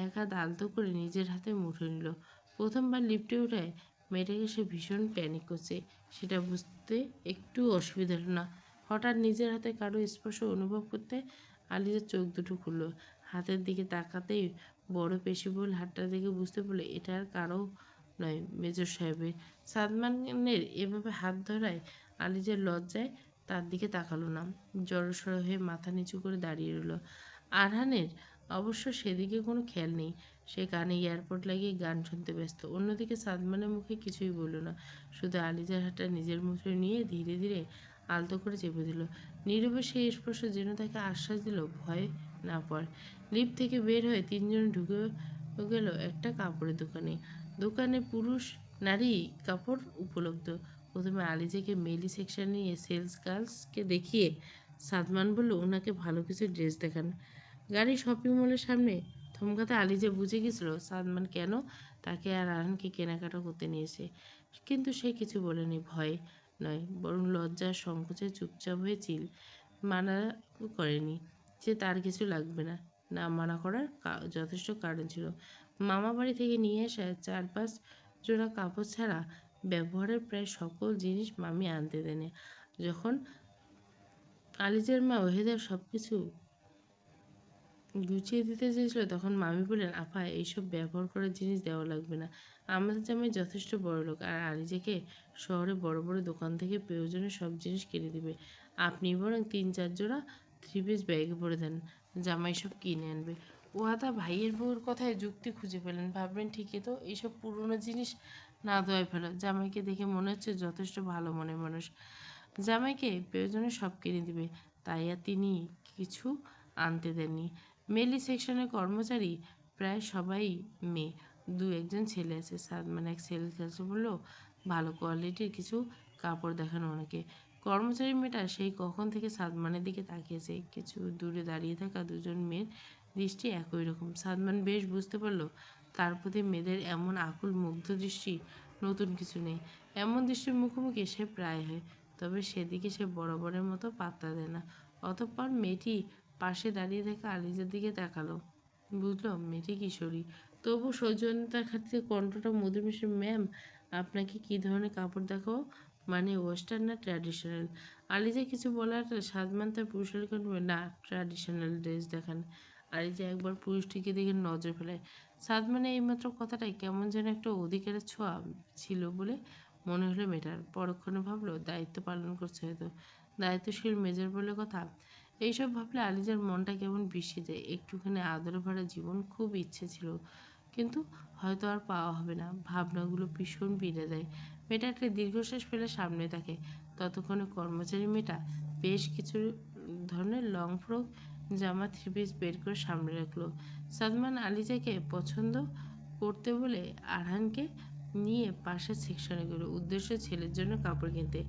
এক হাত আলতো করে নিজের হাতে মুঠে নিল। প্রথমবার লিফটে উঠায় মেয়েটাকে সে ভীষণ প্যানিক করছে, সেটা বুঝতে একটু অসুবিধা হলো না। হঠাৎ নিজের হাতে কারো স্পর্শ অনুভব করতে আলিজা চোখ দুটো খুলল। হাতের দিকে তাকাতেই বড় পেশিবহুল হাতটা দেখে বুঝতে পারল এটা আর কারো নয়, মেজর সাহেবের। সাদমানের এভাবে হাত ধরায় আলিজার লজ্জায় তার দিকে তাকালো না, জড়সড় হয়ে মাথা নিচু করে দাঁড়িয়ে রইল। আরহানের অবশ্য সেদিকে কোনো খেয়াল নেই, সে কানে এয়ারপড লাগিয়ে গান শুনতে ব্যস্ত। অন্যদিকে সাদমানের মুখে কিছুই বলল না, শুধু আলিজার হাতটা নিজের মুঠোয় নিয়ে ধীরে ধীরে আলতো করে চেপে দিল। নীরবে সেই স্পর্শ যেন তাকে আশ্বাস দিল ভয় না পাওয়ার। লিফট থেকে বের হয়ে তিনজন ঢুকে গেল একটা কাপড়ের দোকানে। দোকানে পুরুষ নারী কাপড় উপলব্ধ। প্রথমে আলিজাকে মেলি সেকশনে নিয়ে সেলস গার্লসকে দেখিয়ে সাদমান বলল ওনাকে ভালো কিছু ড্রেস দেখান। গাড়ি শপিং মলের সামনে থমকাতে আলিজা বুঝে গেছিল সাদমান কেন তাকে আর আরহানকে কেনাকাটা করতে নিয়েছে। কিন্তু সে কিছু বলেনি, ভয় নয়, বরং লজ্জা সংকোচে চুপচাপ হয়ে চিল। মানা করেনি যে তার কিছু লাগবে না, না মানা করার যথেষ্ট কারণ ছিল। মামা বাড়ি থেকে নিয়ে আসা 4-5 জোড়া কাপড় ছাড়া ব্যবহারের প্রায় সকল জিনিস মামি আনতে দেনে। যখন আলিজার মা ওহেদার সব কিছু গুছিয়ে দিতে চেয়েছিল তখন মামি বললেন আপা এইসব ব্যবহার করার জিনিস দেওয়া লাগবে না, আমাদের জামাই যথেষ্ট বড়লোক আর আলিজাকে শহরে বড় বড় দোকান থেকে প্রয়োজনীয় সব জিনিস কিনে দিবে, আপনি বরং 3-4 জোড়া 3 পিস ব্যাগে ভরে দেন, জামাই সব কিনে আনবে। ওহাদা ভাইয়ের বউর কথায় যুক্তি খুঁজে পেলেন, ভাবলেন ঠিকই তো, এইসব পুরনো জিনিস না ধোয়ায় ফেলো, জামাইকে দেখে মনে হচ্ছে যথেষ্ট ভালো মনের মানুষ, জামাইকে প্রয়োজনে সব কিনে দিবে, তাই আর তিনি কিছু আনতে দেননি। মেলি সেকশনের কর্মচারী প্রায় সবাই মেয়ে, 2-1জন ছেলে আছে। সাদমান এক সেলস গার্লকে বললো ভালো কোয়ালিটির কিছু কাপড় দেখানো ওনাকে। কর্মচারী মেয়েটা সেই কখন থেকে সাদমানের দিকে তাকিয়েছে, কিছু দূরে দাঁড়িয়ে থাকা দুজন মেয়ের দৃষ্টি একই রকম। সাদমান বেশ বুঝতে পারল তার প্রতি মেয়েদের এমন আকুল মুগ্ধ দৃষ্টি নতুন কিছু নেই, এমন দৃষ্টির মুখোমুখি সে প্রায় হয়, তবে সেদিকে সে বরাবরের মতো পাত্তা দেয় না। অতঃপর মেয়েটি পাশে দাঁড়িয়ে থাকা আলিজার দিকে তাকালো, বুঝলো মেয়েটি কিশোরী, তবু সৌজন্যতার খাতিরে কণ্ঠটা মধুর মিশে, ম্যাম আপনাকে কী ধরনের কাপড় দেখাবো, মানে ওয়েস্টার্ন না ট্র্যাডিশনাল? আলিজা কিছু বলার সাদমান তার পুরুষালী কণ্ঠ না ট্র্যাডিশনাল ড্রেস দেখান। আলিজা একবার পুরুষটিকে দেখে নজর ফেলায়। সাদমানের এইমাত্র কথাটাই কেমন যেন একটা অধিকারের ছোঁয়া ছিল বলে মনে হলো মেয়েটার। পরক্ষণে ভাবলো দায়িত্ব পালন করছে হয়তো, দায়িত্বশীল মেজর বলে কথা। এইসব ভাবলে আলিজার মনটা কেমন বিষিয়ে যায়, একটুখানি আদরে ভরা জীবন খুব ইচ্ছে ছিল, কিন্তু হয়তো আর পাওয়া হবে না। ভাবনাগুলো ভীষণ পীড়া দেয়। মেয়েটা একটা দীর্ঘশ্বাস ফেলে সামনে তাকে। ততক্ষণে কর্মচারী মেয়েটা বেশ কিছু ধরনের লং ফ্রক জামা 3 পিস বের করে সামনে রাখলো। সাদমান আলিজাকে পছন্দ করতে বলে আরহানকে নিয়ে পাশের সেকশনে গেল, উদ্দেশ্য ছেলের জন্য কাপড় কিনতে।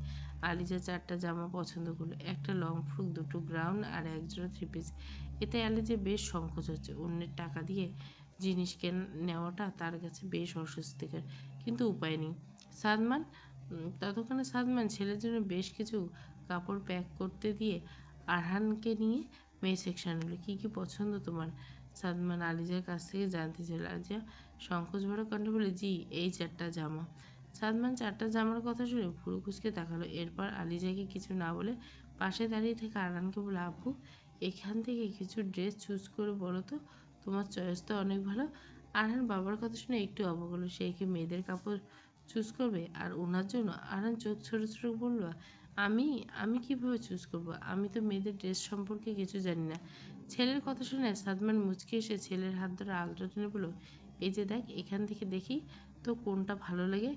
আলিজা 4টা জামা পছন্দ করলো, একটা লং ফ্রক, 2টো গ্রাউন আর 1 জোড়া 3 পিস। এতে আলিজা বেশ সংকোচ হচ্ছে, অন্যের টাকা দিয়ে জিনিস নেওয়াটা তার কাছে বেশ অস্বস্তিকর, কিন্তু উপায় নেই। সাদমান ততক্ষণে সাদমান ছেলের জন্য বেশ কিছু কাপড় প্যাক করতে দিয়ে আরহানকে নিয়ে মেয়ে সেকশন হলো। কী কী পছন্দ তোমার? সাদমান আলিজার কাছ থেকে জানতে চাইল। আলিজা সংকোচ ভরা কণ্ঠে বলে জি এই 4টা জামা। সাদমান 4টা জামার কথা শুনে ভুরু কুঁচকে তাকালো, এরপর আলিজাকে কিছু না বলে পাশে দাঁড়িয়ে থেকে আরহানকে বলে আব্বু এখান থেকে কিছু ড্রেস চুজ করে বলো তো, তোমার চয়েস তো অনেক ভালো। আরহান বাবার কথা শুনে একটু অবাক হলো, সে কি মেয়েদের কাপড় চুজ করবে আর ওনার জন্য? আরহান চোখ ছোট ছোট বলল আমি আমি কিভাবে চুজ করব, আমি তো মেয়েদের ড্রেস সম্পর্কে কিছু জানি না। ছেলের কথা শুনে সাদমান মুচকি এসে ছেলের হাত ধরে আলতো টেনে বলল এই যে দেখ, এখান থেকে দেখি তো কোনটা ভালো লাগে।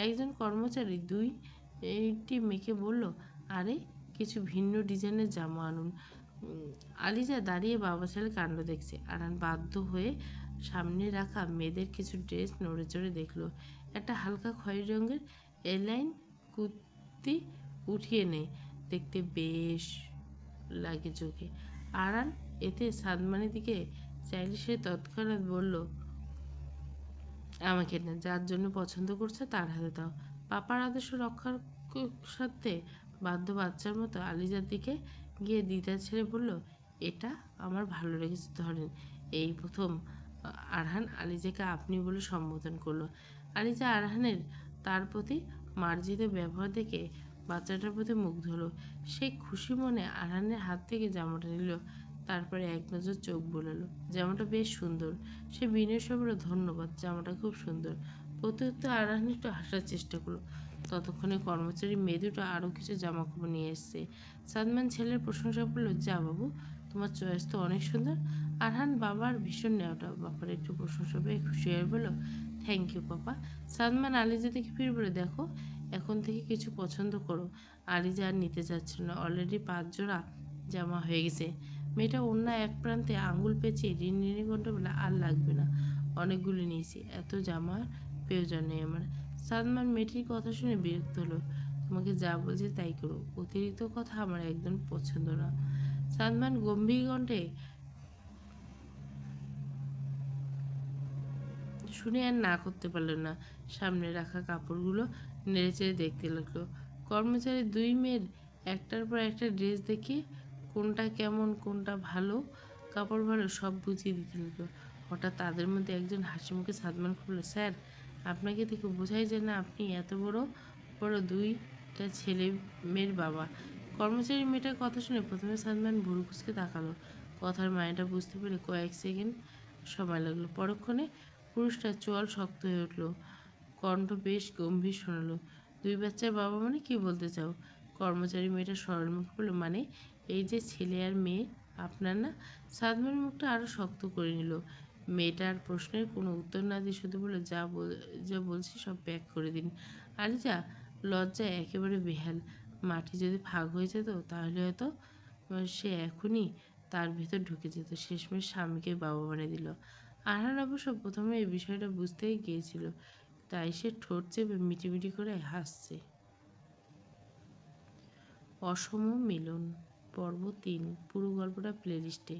একজন কর্মচারী 2টি মেয়েকে বলল আরে কিছু ভিন্ন ডিজাইনের জামা আনুন। আলিজা দাঁড়িয়ে বাবা ছেলে কাণ্ড দেখছে। আরহান বাধ্য হয়ে সামনে রাখা মেয়েদের কিছু ড্রেস নড়ে চড়ে দেখলো। একটা হালকা খয়েরি রঙের এলাইন কুর্তি উঠিয়ে নেয়, দেখতে বেশ লাগে চোখে। আরহান এতে সাদমানের দিকে চাইলে সে তৎক্ষণাৎ বলল আমাকে না, যার জন্য পছন্দ করছে তার হাতে দাও। পাপার আদর্শ রক্ষার সাথে বাধ্য বাচ্চার মতো আলিজার দিকে গিয়ে দ্বিধা ছেড়ে বলল এটা আমার ভালো লেগেছে ধরেন। এই প্রথম আরহান আলিজাকে আপনি বলে সম্বোধন করলো। আলিজা আরহানের তার প্রতি মার্জিত ব্যবহার দেখে বাচ্চাটার প্রতি মুগ্ধ হলো। সে খুশি মনে আরহানের হাত থেকে জামাটা নিল, তারপরে এক নজর চোখ বোলালো। জামাটা বেশ সুন্দর। সে বিনয় সবরে ধন্যবাদ, জামাটা খুব সুন্দর। প্রত্যুত্তর আরহান একটু হাসার চেষ্টা করলো। ততক্ষণে কর্মচারী মেয়ে দুটো আরও কিছু জামা কাপড় নিয়ে এসছে। সাদমান ছেলের প্রশংসা করলো, যা বাবু, তোমার চয়েস তো অনেক সুন্দর। আরহান বাবার ভীষণ নেওয়াটা, বাবার একটু প্রশংসা পেয়ে খুশি হয়ে বলল, থ্যাংক ইউ পাপা। সাদমান আলিজা থেকে ফিরে বলে, দেখো, এখন থেকে কিছু পছন্দ করো। আলিজা আর নিতে চাচ্ছিল না, অলরেডি 5 জোড়া জামা হয়ে গেছে। মেয়েটা অন্য এক প্রান্তে আঙুল পেঁচিয়ে রিনরিনি কণ্ঠে বলে, আর লাগবে না, অনেকগুলো নিয়েছি, এত জামার প্রয়োজন নেই আমার। সাদমান মেয়েটির কথা শুনে বিরক্ত হলো। তোমাকে যা বলছি তাই করো, অতিরিক্ত কথা আমার একদম পছন্দ না। সাদমান গম্ভীর কণ্ঠে শুনে আর না করতে পারল না। সামনে রাখা কাপড়গুলো নেড়েচেড়ে দেখতে লাগলো। কর্মচারী দুই মেয়ের একটার পর একটা ড্রেস দেখে কোনটা কেমন, কোনটা ভালো, কাপড় ভালো, সব বুঝিয়ে দিতে লাগলো। হঠাৎ তাদের মধ্যে একজন হাসি মুখে সাদমান করলো, স্যার, আপনাকে দেখে বোঝাই যায় না আপনি এত বড় বড় দুইটা ছেলে মেয়ের বাবা। কর্মচারী মেয়েটার কথা শুনে প্রথমে সাদমান ভুরু কুঁচকে তাকালো। কথার মানেটা বুঝতে পেরে কয়েক সেকেন্ড সময় লাগলো। পরক্ষণে পুরুষটার চোয়াল শক্ত হয়ে উঠল, কণ্ঠ বেশ গম্ভীর শোনালো, দুই বাচ্চার বাবা মানে কি বলতে চাও? কর্মচারী মেয়েটা সরলমুখ বলল, মানে এই যে ছেলে আর মেয়ে আপনার না। সাদমানের মুখটা আরও শক্ত করে নিল। মেয়েটার প্রশ্নের কোনো উত্তর না দিয়ে শুধু বলল, যা বলছি সব প্যাক করে দিন। আলিজা লজ্জায় একেবারে বেহাল। মাটি যদি ফাঁক হয়ে যেত তাহলে হয়তো সে এখনই তার ভেতর ঢুকে যেত। শেষমেশ স্বামীকে বাবা বানিয়ে দিল। আরহান অবশ্য প্রথমে এই বিষয়টা বুঝতেই গিয়েছিল, তাই সে ঠোঁট চেপে মিটিমিটি করে হাসছে। অসম মিলন পর্ব 3 পুরো গল্পটা প্লেলিস্টে।